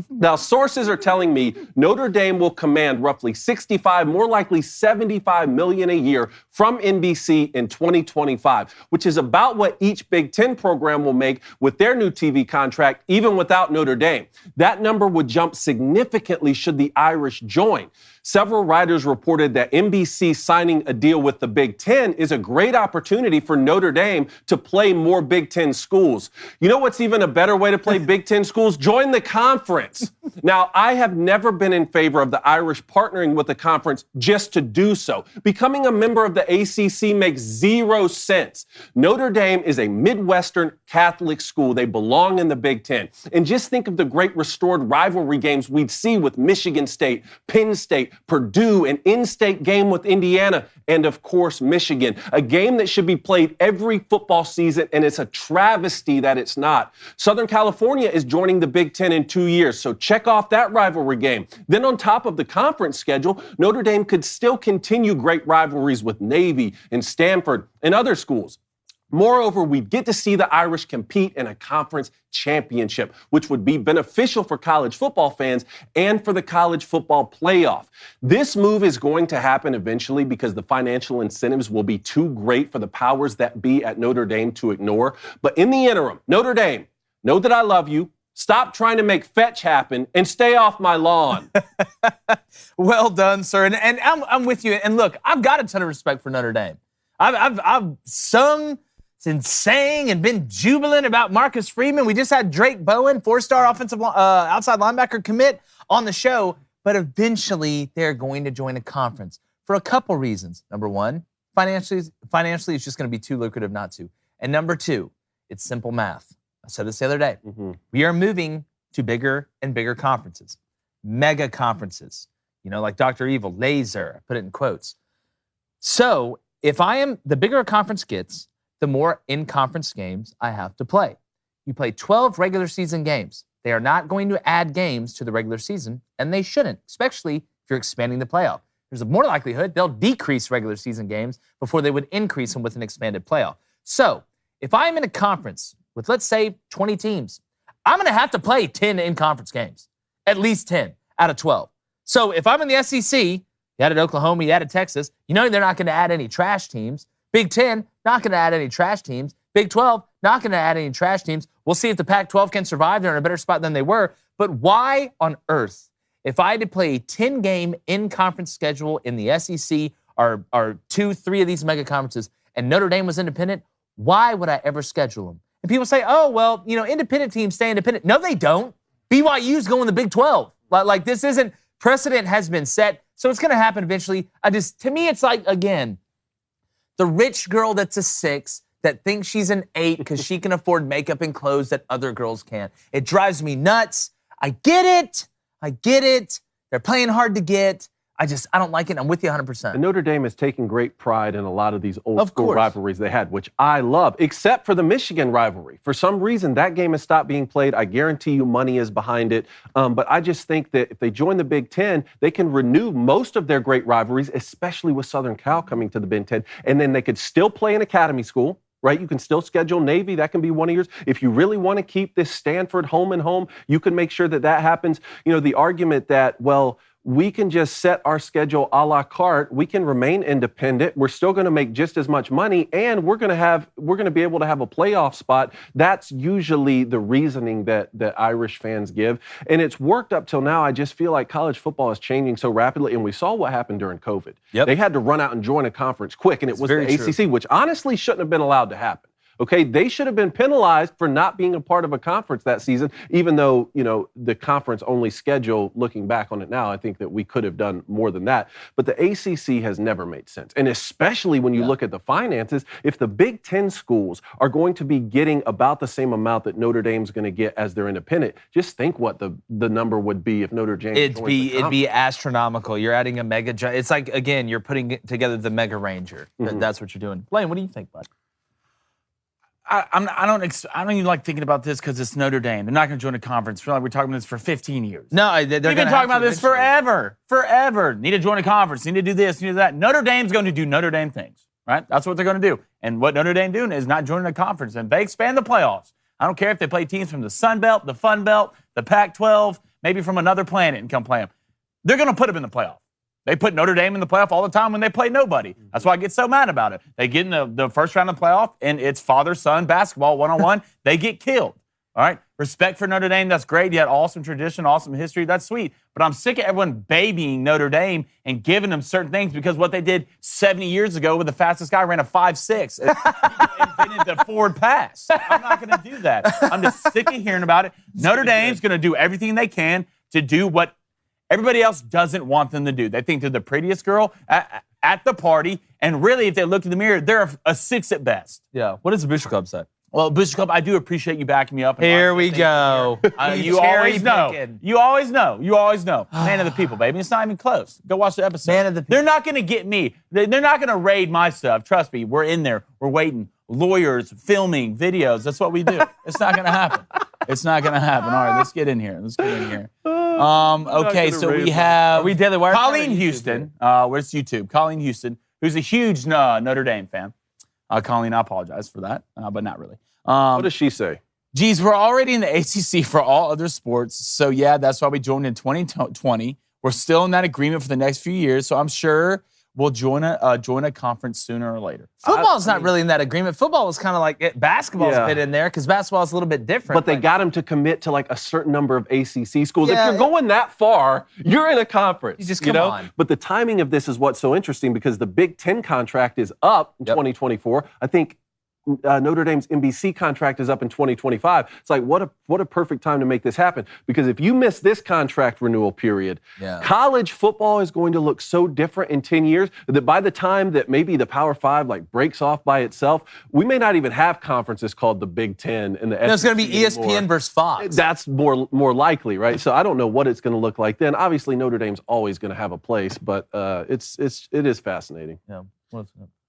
S2: Now, sources are telling me Notre Dame will command roughly $65, more likely $75 million a year from NBC in 2025, which is about what each Big Ten program will make with their new TV contract, even without Notre Dame. That number would jump significantly should the Irish join. Several writers reported that NBC signing a deal with the Big Ten is a great opportunity for Notre Dame to play more Big Ten schools. You know what's even a better way to play Big Ten schools? Join the conference. Now, I have never been in favor of the Irish partnering with the conference just to do so. Becoming a member of the ACC makes zero sense. Notre Dame is a Midwestern Catholic school. They belong in the Big Ten. And just think of the great restored rivalry games we'd see with Michigan State, Penn State, State, Purdue, an in-state game with Indiana, and of course, Michigan. A game that should be played every football season, and it's a travesty that it's not. Southern California is joining the Big Ten in 2 years, so check off that rivalry game. Then on top of the conference schedule, Notre Dame could still continue great rivalries with Navy and Stanford and other schools. Moreover, we get to see the Irish compete in a conference championship, which would be beneficial for college football fans and for the college football playoff. This move is going to happen eventually because the financial incentives will be too great for the powers that be at Notre Dame to ignore. But in the interim, Notre Dame, know that I love you. Stop trying to make fetch happen and stay off my lawn.
S1: Well done, sir. And I'm with you. And look, I've got a ton of respect for Notre Dame. I've sung and sang and been jubilant about Marcus Freeman. We just had Drake Bowen, 4-star offensive outside linebacker commit on the show. But eventually, they're going to join a conference for a couple reasons. Number one, financially it's just going to be too lucrative not to. And number two, it's simple math. I said this the other day. Mm-hmm. We are moving to bigger and bigger conferences, mega conferences. Like Dr. Evil, laser, I put it in quotes. So if the bigger a conference gets, the more in-conference games I have to play. You play 12 regular season games. They are not going to add games to the regular season, and they shouldn't, especially if you're expanding the playoff. There's a more likelihood they'll decrease regular season games before they would increase them with an expanded playoff. So if I'm in a conference with, let's say, 20 teams, I'm going to have to play 10 in-conference games, at least 10 out of 12. So if I'm in the SEC, you added Oklahoma, you added Texas, they're not going to add any trash teams. Big 10, not going to add any trash teams. Big 12, not going to add any trash teams. We'll see if the Pac-12 can survive. They're in a better spot than they were. But why on earth, if I had to play a 10-game in-conference schedule in the SEC or 2-3 of these mega conferences and Notre Dame was independent, why would I ever schedule them? And people say, oh, well, independent teams stay independent. No, they don't. BYU's going the Big 12. Like this isn't, precedent has been set. So it's going to happen eventually. To me, it's like, again, the rich girl that's a 6 that thinks she's an 8 because she can afford makeup and clothes that other girls can't. It drives me nuts. I get it. They're playing hard to get. I don't like it. I'm with you 100%.
S2: And Notre Dame is taking great pride in a lot of these old school rivalries they had, which I love, except for the Michigan rivalry. For some reason, that game has stopped being played. I guarantee you money is behind it. But I just think that if they join the Big Ten, they can renew most of their great rivalries, especially with Southern Cal coming to the Big Ten. And then they could still play an academy school. Right? You can still schedule Navy. That can be one of yours. If you really want to keep this Stanford home and home, you can make sure that happens. The argument that, well, we can just set our schedule a la carte. We can remain independent. We're still going to make just as much money, and we're going to be able to have a playoff spot. That's usually the reasoning that Irish fans give, and it's worked up till now. I just feel like college football is changing so rapidly, and we saw what happened during COVID. Yep. They had to run out and join a conference quick, and it was the ACC, which honestly shouldn't have been allowed to happen. Okay, they should have been penalized for not being a part of a conference that season, even though, the conference only schedule, looking back on it now, I think that we could have done more than that. But the ACC has never made sense. And especially when you look at the finances, if the Big Ten schools are going to be getting about the same amount that Notre Dame's going to get as their independent, just think what the number would be if Notre Dame
S1: It'd be astronomical. You're adding a mega, it's like, again, you're putting together the mega ranger. Mm-hmm. That's what you're doing. Blaine, what do you think, bud?
S3: I don't even like thinking about this because it's Notre Dame. They're not going to join a conference. I feel like we're talking about this for 15 years.
S1: No,
S3: we've been talking about this forever. Need to join a conference. Need to do this. Need to do that. Notre Dame's going to do Notre Dame things, right? That's what they're going to do. And what Notre Dame doing is not joining a conference. And they expand the playoffs. I don't care if they play teams from the Sun Belt, the Fun Belt, the Pac-12, maybe from another planet and come play them. They're going to put them in the playoff. They put Notre Dame in the playoff all the time when they play nobody. That's why I get so mad about it. They get in the first round of the playoff, and it's father-son basketball one-on-one. They get killed. All right? Respect for Notre Dame. That's great. You had awesome tradition, awesome history. That's sweet. But I'm sick of everyone babying Notre Dame and giving them certain things because what they did 70 years ago with the fastest guy ran a 5.6 and invented the forward pass. I'm not going to do that. I'm just sick of hearing about it. Notre Dame's going to do everything they can to do what everybody else doesn't want them to do. They think they're the prettiest girl at the party, and really, if they look in the mirror, they're a 6 at best.
S1: Yeah. What does the Bishop Club say?
S3: Well, Booster Club, I do appreciate you backing me up.
S1: Here we go.
S3: You always know. You always know. You always know. Man of the people, baby. It's not even close. Go watch the episode.
S1: Man of the people.
S3: They're not going to get me. They're not going to raid my stuff. Trust me. We're in there. We're waiting. Lawyers, filming, videos. That's what we do. It's not going to happen. It's not going to happen. All right, let's get in here. Okay, so we have
S1: Are we Daily Wire
S3: Colleen Houston. Where's YouTube? Colleen Houston, who's a huge Notre Dame fan. Colleen, I apologize for that, but not really.
S2: What does she say?
S3: Geez, we're already in the ACC for all other sports. So, yeah, that's why we joined in 2020. We're still in that agreement for the next few years. So I'm sure we'll join a conference sooner or later.
S1: Football's not really in that agreement. Football was kind of like basketball's a bit in there because basketball's a little bit different.
S2: But they got him to commit to like a certain number of ACC schools. If you're going that far, you're in a conference.
S1: You just come on.
S2: But the timing of this is what's so interesting because the Big Ten contract is up in 2024. I think Notre Dame's NBC contract is up in 2025. It's like, what a perfect time to make this happen. Because if you miss this contract renewal period, college football is going to look so different in 10 years that by the time that maybe the Power Five like breaks off by itself, we may not even have conferences called the Big Ten and the SEC.
S1: It's going to be ESPN versus Fox.
S2: That's more likely, right? So I don't know what it's going to look like then. Obviously, Notre Dame's always going to have a place, but it is fascinating.
S1: Yeah.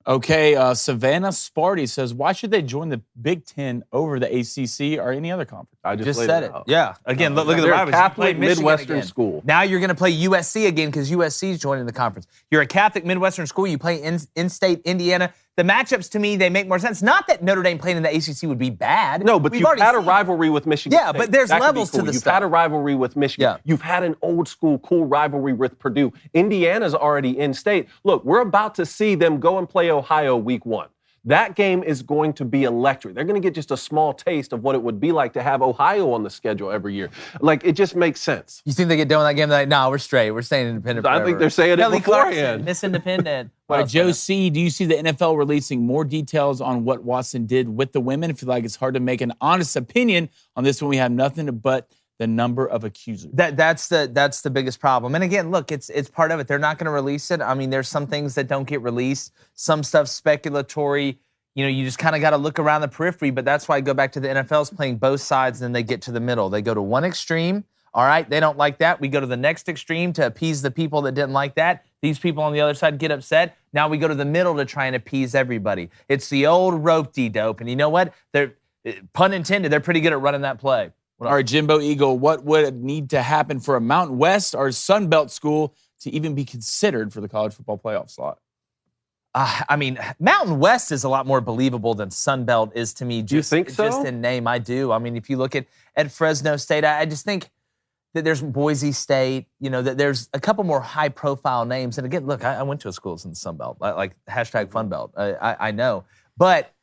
S3: Okay, Savannah Sparty says, why should they join the Big Ten over the ACC or any other conference?
S2: I just
S1: said it. Yeah. Again, look at the
S2: They're
S1: Bible.
S2: a Catholic Midwestern school.
S1: Now you're going to play USC again because USC is joining the conference. You're a Catholic Midwestern school. You play in-state Indiana. The matchups, to me, they make more sense. Not that Notre Dame playing in the ACC would be bad.
S2: No, but you've had a rivalry with Michigan State.
S1: But there's levels to the
S2: stuff. You've had a rivalry with Michigan.
S1: Yeah.
S2: You've had an old school cool rivalry with Purdue. Indiana's already in state. Look, we're about to see them go and play Ohio week 1. That game is going to be electric. They're going to get just a small taste of what it would be like to have Ohio on the schedule every year. Like, it just makes sense.
S1: You think they get done with that game? They're like, no, we're straight. We're staying independent forever.
S2: I think they're saying it beforehand.
S1: Miss Independent.
S3: Joe C., do you see the NFL releasing more details on what Watson did with the women? I feel like it's hard to make an honest opinion on this when we have nothing but the number of accusers.
S1: That's the biggest problem. And again, look, it's part of it. They're not going to release it. I mean, there's some things that don't get released. Some stuff's speculatory. You know, you just kind of got to look around the periphery, but that's why I go back to the NFL's playing both sides, and then they get to the middle. They go to one extreme. All right, they don't like that. We go to the next extreme to appease the people that didn't like that. These people on the other side get upset. Now we go to the middle to try and appease everybody. It's the old rope-de-dope. And you know what? They're, pun intended, they're pretty good at running that play.
S3: All right, Jimbo Eagle, what would need to happen for a Mountain West or Sun Belt school to even be considered for the college football playoff slot?
S1: I mean, Mountain West is a lot more believable than Sun Belt is to me.
S2: Do you think so?
S1: Just in name, I do. I mean, if you look at Fresno State, I just think that there's Boise State, you know, that there's a couple more high-profile names. And again, look, I went to a school in the Sun Belt, like hashtag Fun Belt. I know. But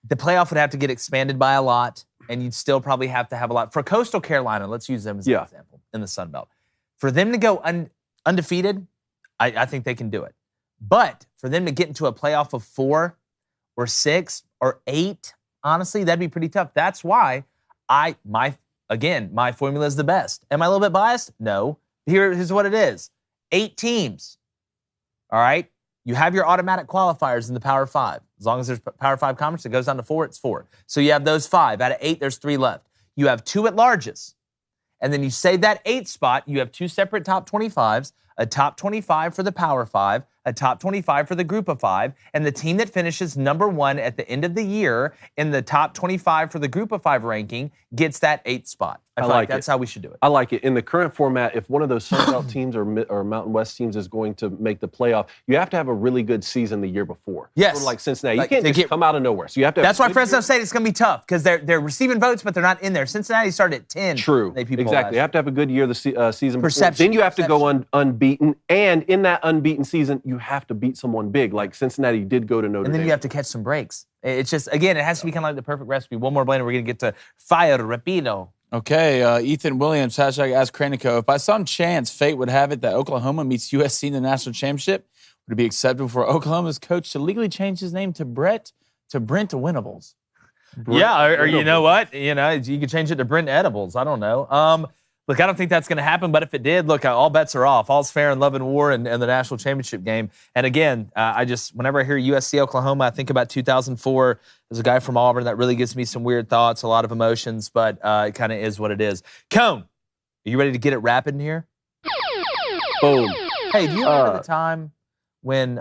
S1: the playoff would have to get expanded by a lot, and you'd still probably have to have a lot. For Coastal Carolina, let's use them as an example in the Sun Belt. For them to go undefeated, I think they can do it. But for them to get into a playoff of 4 or 6 or 8, honestly, that'd be pretty tough. That's why my formula is the best. Am I a little bit biased? No. Here's what it is. 8 teams. All right? You have your automatic qualifiers in the Power 5. As long as there's Power 5 conference, it goes down to 4, it's 4. So you have those 5. Out of 8, there's 3 left. You have 2 at-larges. And then you save that 8th spot. You have 2 separate top 25s, a top 25 for the Power 5, a top 25 for the Group of 5, and the team that finishes number 1 at the end of the year in the top 25 for the Group of 5 ranking gets that 8th spot. I feel like that's how we should do it.
S2: I like it. In the current format, if one of those Sun Belt teams or Mountain West teams is going to make the playoff, you have to have a really good season the year before.
S1: Yes.
S2: Sort of like Cincinnati. You can't just come out of nowhere. So you have to.
S1: That's why Fresno State is going to be tough because they're receiving votes, but they're not in there. Cincinnati started at 10.
S2: True. Exactly. You have to have a good year the season before. Then you have to go unbeaten, and in that unbeaten season, you have to beat someone big, like Cincinnati did go to Notre Dame.
S1: And then you have to catch some breaks. It's just, again, it has to be kind of like the perfect recipe. One more blend, we're going to get to fire rapido.
S3: Okay, Ethan Williams, hashtag Ask Cranico. If by some chance fate would have it that Oklahoma meets USC in the national championship, would it be acceptable for Oklahoma's coach to legally change his name to Brent Winnables?
S1: Or you know what? You know, you could change it to Brent Edibles. I don't know. Look, I don't think that's going to happen, but if it did, look, all bets are off. All's fair in love and war and the national championship game. And again, whenever I hear USC Oklahoma, I think about 2004. There's a guy from Auburn that really gives me some weird thoughts, a lot of emotions, but it kind of is what it is. Cone, are you ready to get it rapid in here?
S2: Boom.
S1: Hey, do you remember the time when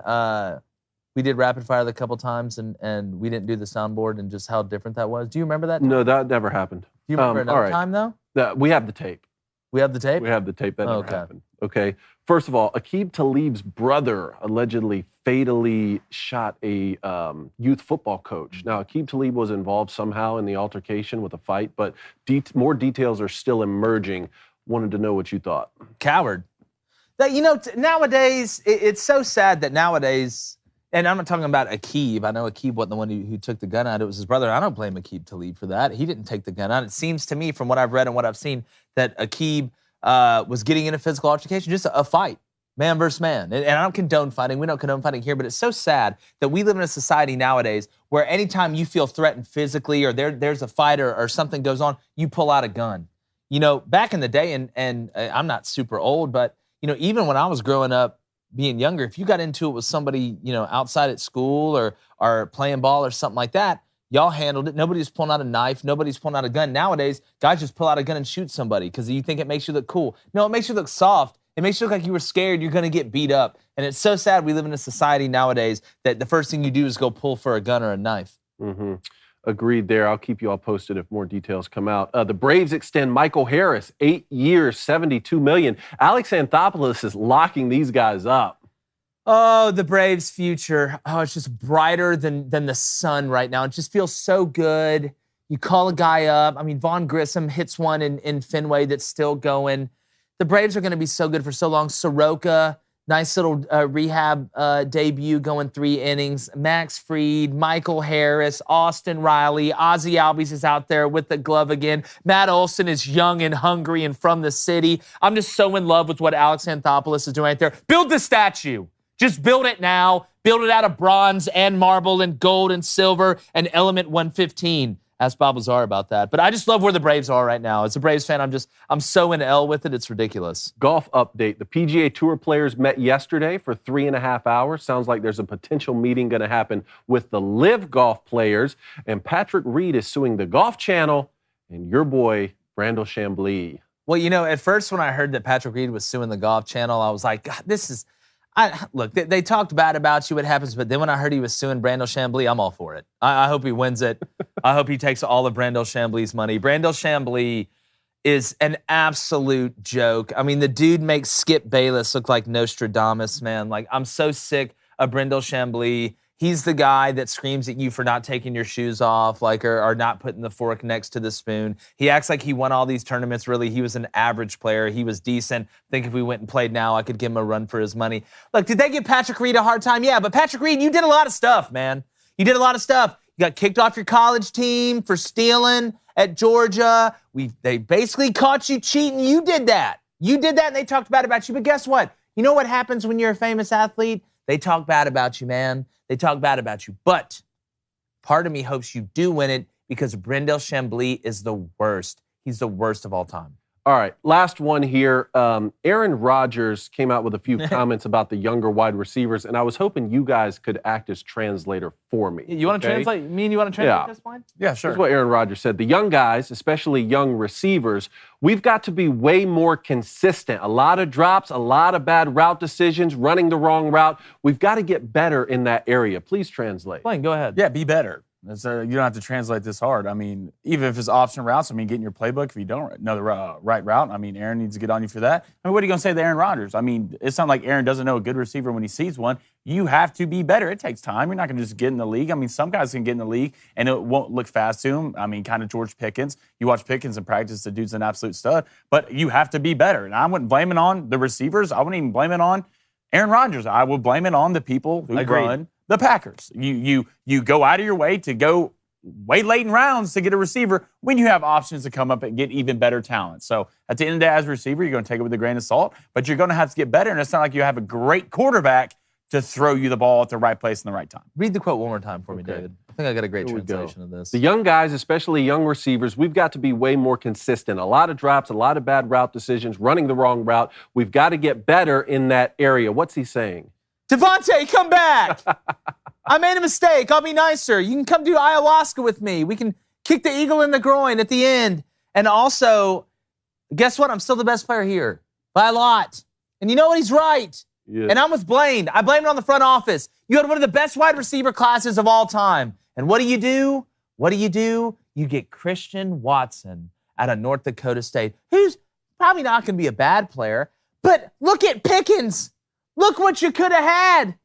S1: we did rapid fire a couple times and we didn't do the soundboard and just how different that was? Do you remember that time?
S2: No, that never happened.
S1: Do you remember another time, though?
S2: We have the tape.
S1: We have the tape?
S2: We have the tape. That never happened. Okay. First of all, Aqib Talib's brother allegedly fatally shot a youth football coach. Now, Aqib Talib was involved somehow in the altercation with a fight, but more details are still emerging. Wanted to know what you thought.
S1: Coward. Nowadays, it's so sad that nowadays, and I'm not talking about Aqib. I know Aqib wasn't the one who took the gun out. It was his brother. I don't blame Aqib Talib for that. He didn't take the gun out. It seems to me, from what I've read and what I've seen, that Aqib was getting in a physical altercation, just a fight, man versus man. And I don't condone fighting. We don't condone fighting here, but it's so sad that we live in a society nowadays where anytime you feel threatened physically or there's a fight or something goes on, you pull out a gun. Back in the day, and I'm not super old, but even when I was growing up, being younger, if you got into it with somebody, outside at school or playing ball or something like that, y'all handled it. Nobody's pulling out a knife. Nobody's pulling out a gun. Nowadays, guys just pull out a gun and shoot somebody because you think it makes you look cool. No, it makes you look soft. It makes you look like you were scared you're going to get beat up. And it's so sad we live in a society nowadays that the first thing you do is go pull for a gun or a knife.
S2: Mm-hmm. Agreed there. I'll keep you all posted if more details come out. The Braves extend Michael Harris, 8 years, $72 million. Alex Anthopoulos is locking these guys up.
S1: Oh, the Braves' future. Oh, it's just brighter than the sun right now. It just feels so good. You call a guy up. I mean, Vaughn Grissom hits one in Fenway that's still going. The Braves are going to be so good for so long. Soroka, nice little rehab debut going 3 innings. Max Fried, Michael Harris, Austin Riley, Ozzie Albies is out there with the glove again. Matt Olson is young and hungry and from the city. I'm just so in love with what Alex Anthopoulos is doing right there. Build the statue. Just build it now. Build it out of bronze and marble and gold and silver and element 115. Ask Bob Lazar about that. But I just love where the Braves are right now. As a Braves fan, I'm so in L with it. It's ridiculous.
S2: Golf update. The PGA Tour players met yesterday for 3.5 hours. Sounds like there's a potential meeting going to happen with the LIV Golf players. And Patrick Reed is suing the Golf Channel and your boy, Brandel Chamblee.
S1: Well, at first when I heard that Patrick Reed was suing the Golf Channel, I was like, God, this is... Look, they talked bad about you, what happens, but then when I heard he was suing Brandel Chamblee, I'm all for it. I hope he wins it. I hope he takes all of Brandel Chamblee's money. Brandel Chamblee is an absolute joke. I mean, the dude makes Skip Bayless look like Nostradamus, man. Like, I'm so sick of Brandel Chamblee. He's the guy that screams at you for not taking your shoes off, or not putting the fork next to the spoon. He acts like he won all these tournaments. Really, he was an average player. He was decent. I think if we went and played now, I could give him a run for his money. Look, did they give Patrick Reed a hard time? Yeah, but Patrick Reed, you did a lot of stuff, man. You did a lot of stuff. You got kicked off your college team for stealing at Georgia. They basically caught you cheating. You did that. And they talked bad about you. But guess what? You know what happens when you're a famous athlete? They talk bad about you, man. They talk bad about you. But part of me hopes you do win it because Brandel Chamblee is the worst. He's the worst of all time.
S2: All right, last one here. Aaron Rodgers came out with a few comments about the younger wide receivers, and I was hoping you guys could act as translator for me.
S1: You want to translate? Me and you want to translate this one?
S3: Yeah, sure.
S2: Here's what Aaron Rodgers said. The young guys, especially young receivers, we've got to be way more consistent. A lot of drops, a lot of bad route decisions, running the wrong route. We've got to get better in that area. Please translate.
S1: Blaine, go ahead.
S3: Yeah, be better. You don't have to translate this hard. I mean, even if it's option routes, get in your playbook if you don't know the right route. Aaron needs to get on you for that. What are you going to say to Aaron Rodgers? It's not like Aaron doesn't know a good receiver when he sees one. You have to be better. It takes time. You're not going to just get in the league. Some guys can get in the league and it won't look fast to him. Kind of George Pickens. You watch Pickens in practice, the dude's an absolute stud. But you have to be better. And I wouldn't blame it on the receivers. I wouldn't even blame it on Aaron Rodgers. I would blame it on the people who run the Packers. You go out of your way to go way late in rounds to get a receiver when you have options to come up and get even better talent. So at the end of the day, as a receiver, you're going to take it with a grain of salt, but you're going to have to get better. And it's not like you have a great quarterback to throw you the ball at the right place in the right time.
S1: Read the quote one more time for me, David. I think I got a great
S2: Here we go.
S1: translation of this.
S2: The young guys, especially young receivers, we've got to be way more consistent. A lot of drops, a lot of bad route decisions, running the wrong route. We've got to get better in that area. What's he saying?
S1: Devontae, come back. I made a mistake. I'll be nicer. You can come do ayahuasca with me. We can kick the eagle in the groin at the end. And also, guess what? I'm still the best player here by a lot. And you know what? He's right.
S2: Yeah.
S1: And I'm with Blaine. I blame it on the front office. You had one of the best wide receiver classes of all time. And what do? What do? You get Christian Watson out of North Dakota State, who's probably not going to be a bad player. But look at Pickens. Look what you could have had.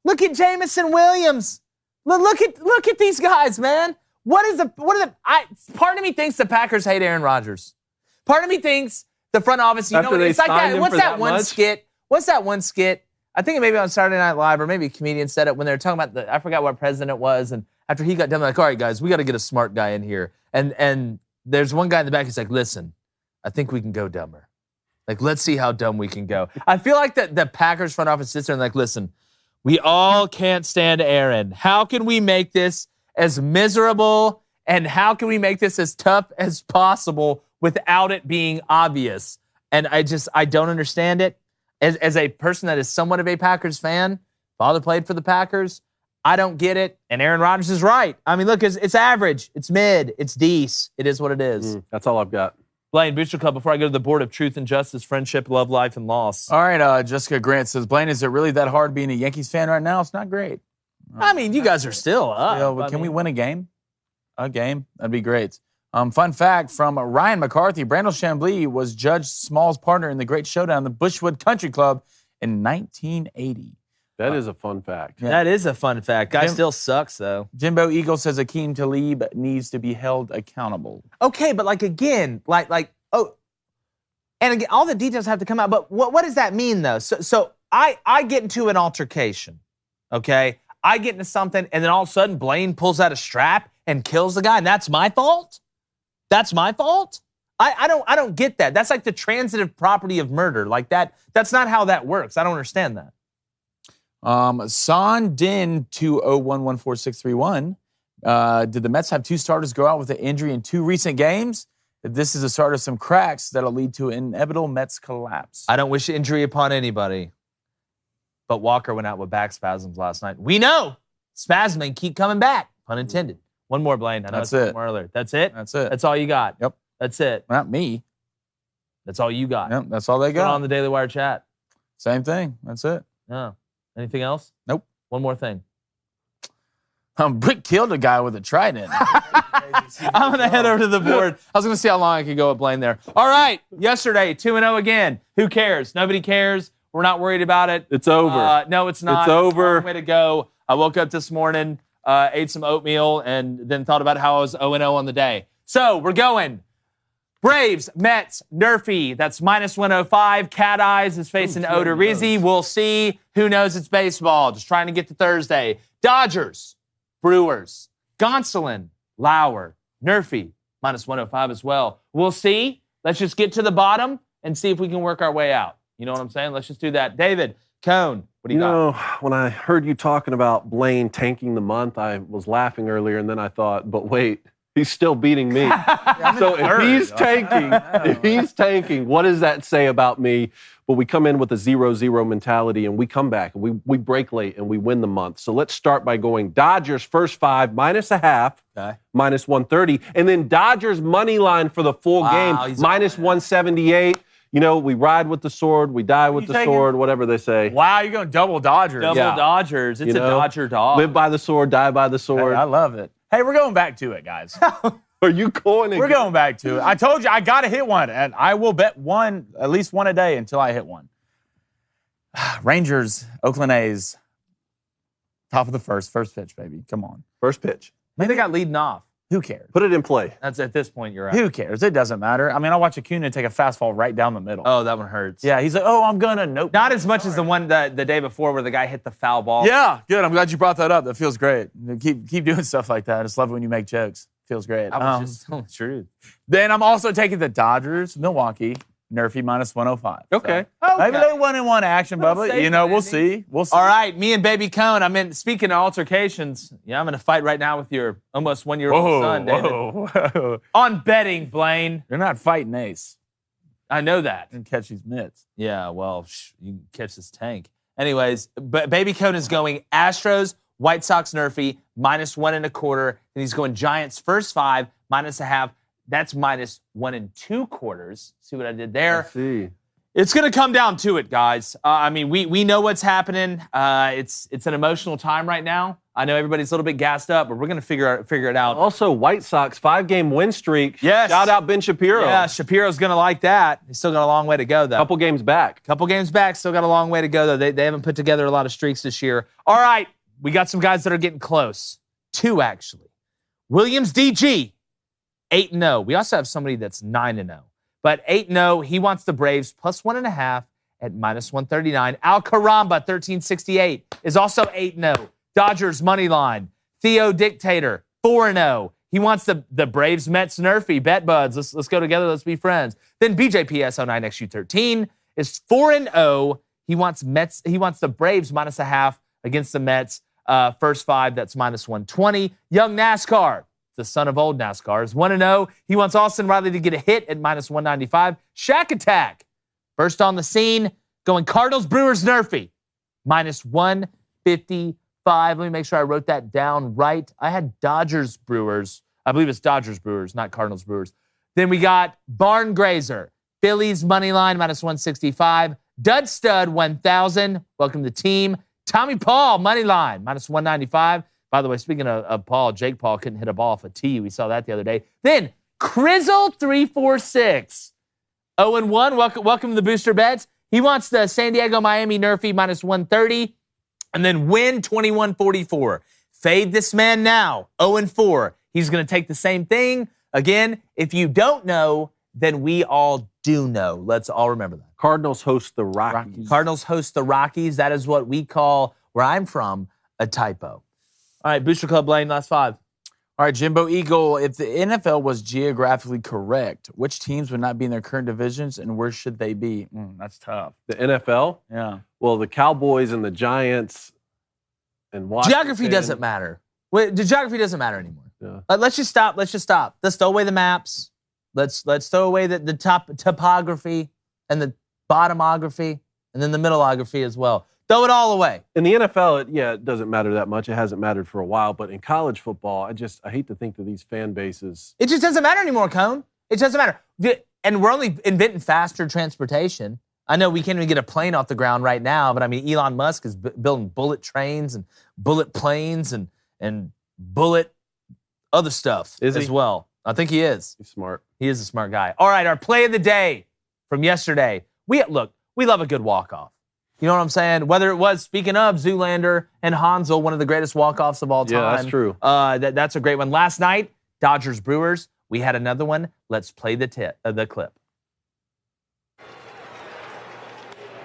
S1: Look at Jamison Williams. Look at these guys, man. Part of me thinks the Packers hate Aaron Rodgers. Part of me thinks the front office, you know, it's like that. What's that one skit? What's that one skit? I think it may be on Saturday Night Live, or maybe a comedian said it when they were talking about I forgot what president it was, and after he got done, like, all right, guys, we got to get a smart guy in here. And there's one guy in the back who's like, listen, I think we can go dumber. Like, let's see how dumb we can go. I feel like the Packers front office sits there and like, listen, we all can't stand Aaron. How can we make this as miserable and how can we make this as tough as possible without it being obvious? And I don't understand it. As a person that is somewhat of a Packers fan, father played for the Packers, I don't get it. And Aaron Rodgers is right. I mean, look, it's average. It's mid. It's Deace. It is what it is.
S2: That's all I've got.
S1: Blaine, Booster Club, before I go to the board of truth and justice, friendship, love, life, and loss.
S3: All right, Jessica Grant says, Blaine, is it really that hard being a Yankees fan right now? It's not great.
S1: I mean, you guys are still up.
S3: Can we win a game? A game? That'd be great. Fun fact from Ryan McCarthy, Brandel Chambly was Judge Small's partner in the Great Showdown, the Bushwood Country Club, in 1980.
S2: That is a fun fact.
S1: Yeah. That is a fun fact. Guy still sucks, though.
S3: Jimbo Eagle says Akeem Talib needs to be held accountable.
S1: Okay, but again, and again, all the details have to come out. But what does that mean, though? So I get into an altercation, okay? I get into something, and then all of a sudden, Blaine pulls out a strap and kills the guy, and that's my fault? That's my fault? I don't get that. That's like the transitive property of murder. Like that. That's not how that works. I don't understand that.
S3: Son Din 2011461. Did the Mets have two starters go out with an injury in two recent games? This is the start of some cracks that'll lead to an inevitable Mets collapse.
S1: I don't wish injury upon anybody. But Walker went out with back spasms last night. We know spasming keep coming back. Pun intended. One more, Blaine. I know
S3: That's it.
S1: More earlier. That's it?
S3: That's it.
S1: That's all you got?
S3: Yep.
S1: That's it.
S3: Not me.
S1: That's all you got?
S3: Yep, that's all they got.
S1: On the Daily Wire chat.
S3: Same thing. That's it.
S1: No. Anything else?
S3: Nope.
S1: One more thing.
S3: Brick killed a guy with a trident.
S1: I'm going to head over to the board. I was going to see how long I could go with Blaine there. All right. Yesterday, 2-0 again. Who cares? Nobody cares. We're not worried about it.
S2: It's over.
S1: No, it's not.
S2: It's over.
S1: Long way to go. I woke up this morning, ate some oatmeal, and then thought about how I was 0-0 on the day. So we're going. Braves, Mets, Nerfy. That's minus 105. Cat Eyes is facing Odorizzi. We'll see. Who knows? It's baseball. Just trying to get to Thursday. Dodgers, Brewers, Gonsolin, Lauer, Nerfy, minus 105 as well. We'll see. Let's just get to the bottom and see if we can work our way out. You know what I'm saying? Let's just do that. David, Cone, what do you got?
S2: You know, when I heard you talking about Blaine tanking the month, I was laughing earlier, and then I thought, but wait, he's still beating me. So if he's tanking, what does that say about me? But we come in with a 0-0 mentality, and we come back, and we break late, and we win the month. So let's start by going Dodgers first 5, minus a half, minus 130, and then Dodgers money line for the full game, minus 178. You know, we ride with the sword, we die with the sword, whatever they say.
S3: Wow, you're going double Dodgers.
S1: Double Dodgers. It's a Dodger dog.
S2: Live by the sword, die by the sword.
S3: Hey, I love it. Hey, we're going back to it, guys.
S2: Are you going again?
S3: We're going back to it. I told you I got to hit one, and I will bet at least one a day until I hit one. Rangers, Oakland A's, top of the first pitch, baby. Come on.
S2: First pitch.
S1: Maybe they got leading off.
S3: Who cares?
S2: Put it in play.
S1: That's at this point, you're right.
S3: Who cares? It doesn't matter. I mean, I watch Acuna take a fastball right down the middle.
S1: Oh, that one hurts.
S3: Yeah, he's like, oh, I'm gonna. Nope.
S1: Not as much as the one the day before where the guy hit the foul ball.
S3: Yeah, good. I'm glad you brought that up. That feels great. Keep doing stuff like that. I just love it when you make jokes. Feels great.
S1: I was just telling the truth.
S3: Then I'm also taking the Dodgers, Milwaukee, Nerfy minus 105.
S2: Okay.
S3: So, maybe a little 1-1 action, Bubba.
S1: safe,
S3: You know, we'll
S1: Andy.
S3: see. We'll see.
S1: All right, me and Baby Cone. Speaking of altercations, I'm in a fight right now with your almost 1-year-old son, David.
S3: Whoa.
S1: On betting, Blaine.
S3: You're not fighting Ace.
S1: I know that.
S3: And catch these mitts.
S1: Yeah, well, you can catch this tank. Anyways, but Baby Cone is going Astros, White Sox, Nerfy, minus 1.25. And he's going Giants first 5, minus a half. That's minus 1 2/4. See what I did there?
S2: I see.
S1: It's going to come down to it, guys. We know what's happening. It's an emotional time right now. I know everybody's a little bit gassed up, but we're going to figure it out.
S2: Also, White Sox 5-game win streak.
S1: Yes.
S2: Shout out Ben Shapiro.
S1: Yeah, Shapiro's going to like that. He's still got a long way to go, though.
S2: Couple games back.
S1: Still got a long way to go, though. They haven't put together a lot of streaks this year. All right, we got some guys that are getting close. 2, actually. Williams DG, 8-0. We also have somebody that's 9-0. But 8-0, he wants the Braves plus 1.5 at minus 139. Al Caramba, 1368, is also 8-0. Dodgers money line. Theo Dictator, 4-0. He wants the Braves, Mets, Nerfy. Bet buds. Let's go together. Let's be friends. Then BJPS09XU13 is 4-0. He wants the Braves minus a half against the Mets. First 5, that's minus 120. Young NASCAR, the son of old NASCAR, is 1-0. He wants Austin Riley to get a hit at minus 195. Shack Attack, first on the scene, going Cardinals, Brewers, Nerfy, minus 155. Let me make sure I wrote that down right. I had Dodgers, Brewers. I believe it's Dodgers, Brewers, not Cardinals, Brewers. Then we got Barn Grazer, Phillies, money line, minus 165. Dud Stud, 1,000. Welcome to the team. Tommy Paul, money line, minus 195. By the way, speaking of Paul, Jake Paul couldn't hit a ball off a tee. We saw that the other day. Then Crizzle346, 0-1. Welcome to the booster bets. He wants the San Diego, Miami, Nerfy, minus 130. And then win 2144. Fade this man now, 0-4. He's going to take the same thing. Again, if you don't know, then we all do know. Let's all remember that.
S2: Cardinals host the Rockies.
S1: Cardinals host the Rockies. That is what we call, where I'm from, a typo. All right, Booster Club, Blaine, last 5.
S3: All right, Jimbo Eagle, if the NFL was geographically correct, which teams would not be in their current divisions and where should they be? That's tough.
S2: The NFL?
S3: Yeah.
S2: Well, the Cowboys and the Giants and Washington.
S1: Geography doesn't matter. The geography doesn't matter anymore.
S2: Yeah.
S1: Let's just stop. Let's throw away the maps. Let's throw away the top topography and the bottomography and then the middleography as well. Throw it all away.
S2: In the NFL, it doesn't matter that much. It hasn't mattered for a while. But in college football, I hate to think that these fan bases.
S1: It just doesn't matter anymore, Cone. It doesn't matter. And we're only inventing faster transportation. I know we can't even get a plane off the ground right now, but I mean, Elon Musk is building bullet trains and bullet planes and bullet other stuff as well. I think he is.
S2: He's smart.
S1: He is a smart guy. All right, our play of the day from yesterday. We love a good walk-off. You know what I'm saying? Whether it was, speaking of, Zoolander and Hansel, one of the greatest walk-offs of all time.
S2: Yeah, that's true.
S1: That's a great one. Last night, Dodgers Brewers. We had another one. Let's play the clip.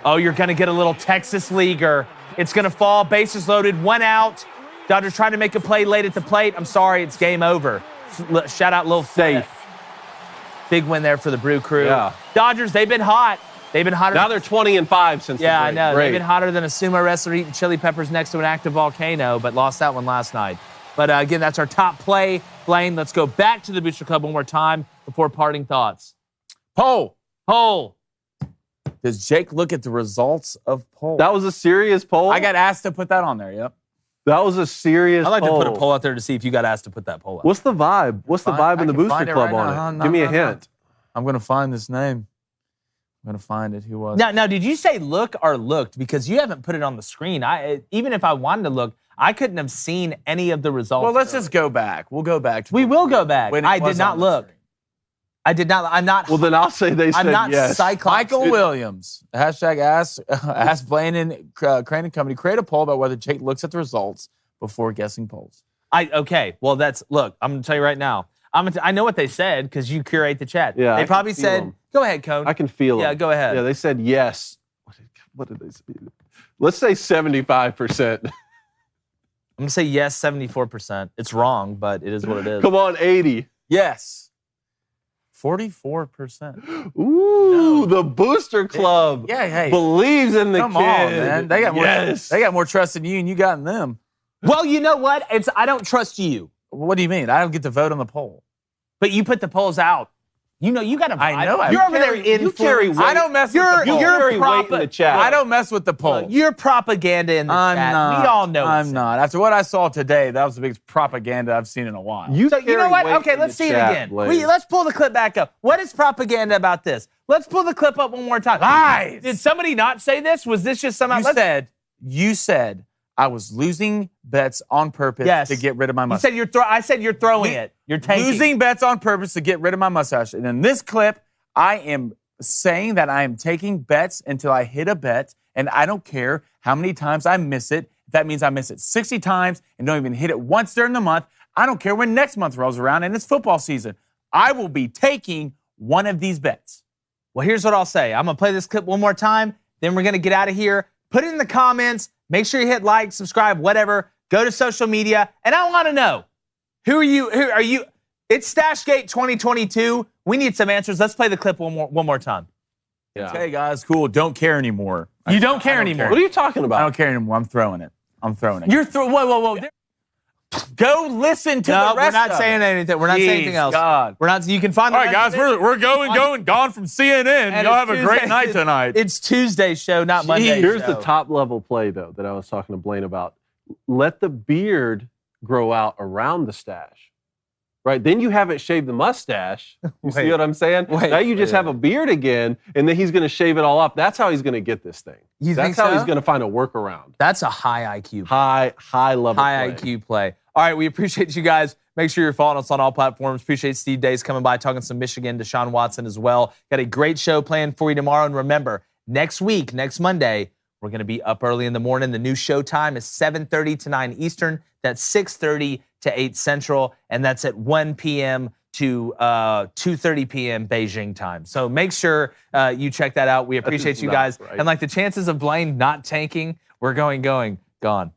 S1: Oh, you're going to get a little Texas leaguer. It's going to fall. Bases loaded. 1 out. Dodgers trying to make a play late at the plate. I'm sorry, it's game over. Shout out Lil Safe. Big win there for the Brew Crew.
S2: Yeah.
S1: Dodgers, they've been hot. They've been hotter.
S2: Now they're 20-5 since the break.
S1: I know.
S2: Great.
S1: They've been hotter than a sumo wrestler eating chili peppers next to an active volcano, but lost that one last night. But again, that's our top play. Blaine, let's go back to the Booster Club one more time before parting thoughts.
S3: Poll.
S1: Does Jake look at the results of poll?
S2: That was a serious poll?
S3: I got asked to put that on there, yep.
S2: That was a serious
S1: I'd like
S2: poll.
S1: to put a poll out there to see if you got asked to put that poll out.
S2: What's the vibe? What's the vibe in the Booster Club on it? Give me a hint.
S3: I'm going to find this name. I'm going to find it. Who was it?
S1: Now, did you say look or looked? Because you haven't put it on the screen. Even if I wanted to look, I couldn't have seen any of the results.
S3: Well, let's just go back. We'll go back.
S1: We will go back. I did not look. I did not. I'm not.
S2: Well, then I'll say they said
S1: I'm not
S2: yes.
S1: Cyclops.
S3: Michael Williams. Hashtag ask Blaine and Crane and Company. Create a poll about whether Jake looks at the results before guessing polls.
S1: Okay. Well, look, I'm going to tell you right now. I know what they said because you curate the chat.
S2: Yeah,
S1: they probably said,
S2: them.
S1: Go ahead, Cone.
S2: I can feel it.
S1: Yeah, go ahead.
S2: Yeah, they said yes. What did they say? Let's say 75%.
S1: I'm going to say yes, 74%. It's wrong, but it is what it is.
S2: Come on, 80.
S3: Yes. 44%.
S2: Ooh, the Booster Club believes in the
S3: Come
S2: kid.
S3: on, man. They got more trust in you than you got in them.
S1: Well, you know what? I don't trust you.
S3: What do you mean? I don't get to vote on the poll.
S1: But you put the polls out. You know, you got to.
S3: I know.
S1: You're over there.
S2: You carry weight.
S3: I don't mess with the poll.
S2: You're weight in the chat.
S3: I don't mess with the poll.
S1: You're propaganda in the chat.
S3: Not.
S1: We all know.
S3: I'm not. After what I saw today, that was the biggest propaganda I've seen in a while.
S1: So you know what? Okay, let's see it again. Let's pull the clip back up. What is propaganda about this? Let's pull the clip up one more time.
S3: Lies.
S1: Did somebody not say this? Was this just somehow?
S3: You said I was losing bets on purpose to get rid of my mustache.
S1: You said I said you're throwing it. You're tanking.
S3: Losing bets on purpose to get rid of my mustache. And in this clip, I am saying that I am taking bets until I hit a bet, and I don't care how many times I miss it. If that means I miss it 60 times and don't even hit it once during the month, I don't care when next month rolls around and it's football season. I will be taking one of these bets.
S1: Well, here's what I'll say. I'm going to play this clip one more time, then we're going to get out of here. Put it in the comments. Make sure you hit like, subscribe, whatever. Go to social media, and I want to know, who are you? It's Stashgate 2022. We need some answers. Let's play the clip one more time.
S3: Yeah. Hey, guys, cool. Don't care anymore.
S1: You don't care anymore.
S2: What are you talking about?
S3: I don't care anymore. I'm throwing it.
S1: You're whoa.
S3: Go listen to the rest.
S1: We're not saying anything. We're not saying anything else.
S3: God.
S1: We're not. You can find.
S3: All right, guys, we're gone from CNN. Y'all have a great night tonight.
S1: It's Tuesday's show, not Monday's
S2: Here's
S1: show.
S2: the top level play though that I was talking to Blaine about. Let the beard grow out around the stash. Right? Then you haven't shaved the mustache. You see what I'm saying? Now you just have a beard again, and then he's going to shave it all off. That's how he's going to get this thing. That's how he's going to find a workaround.
S1: That's a high IQ.
S2: High level
S1: High IQ play. All right, we appreciate you guys. Make sure you're following us on all platforms. Appreciate Steve Dace coming by, talking some Michigan, Deshaun Watson as well. Got a great show planned for you tomorrow. And remember, next Monday, we're going to be up early in the morning. The new show time is 7:30 to 9 Eastern. That's 6:30 to 8 Central. And that's at 1 p.m. to 2:30 p.m. Beijing time. So make sure you check that out. We appreciate you guys. Right. And like the chances of Blaine not tanking, we're gone.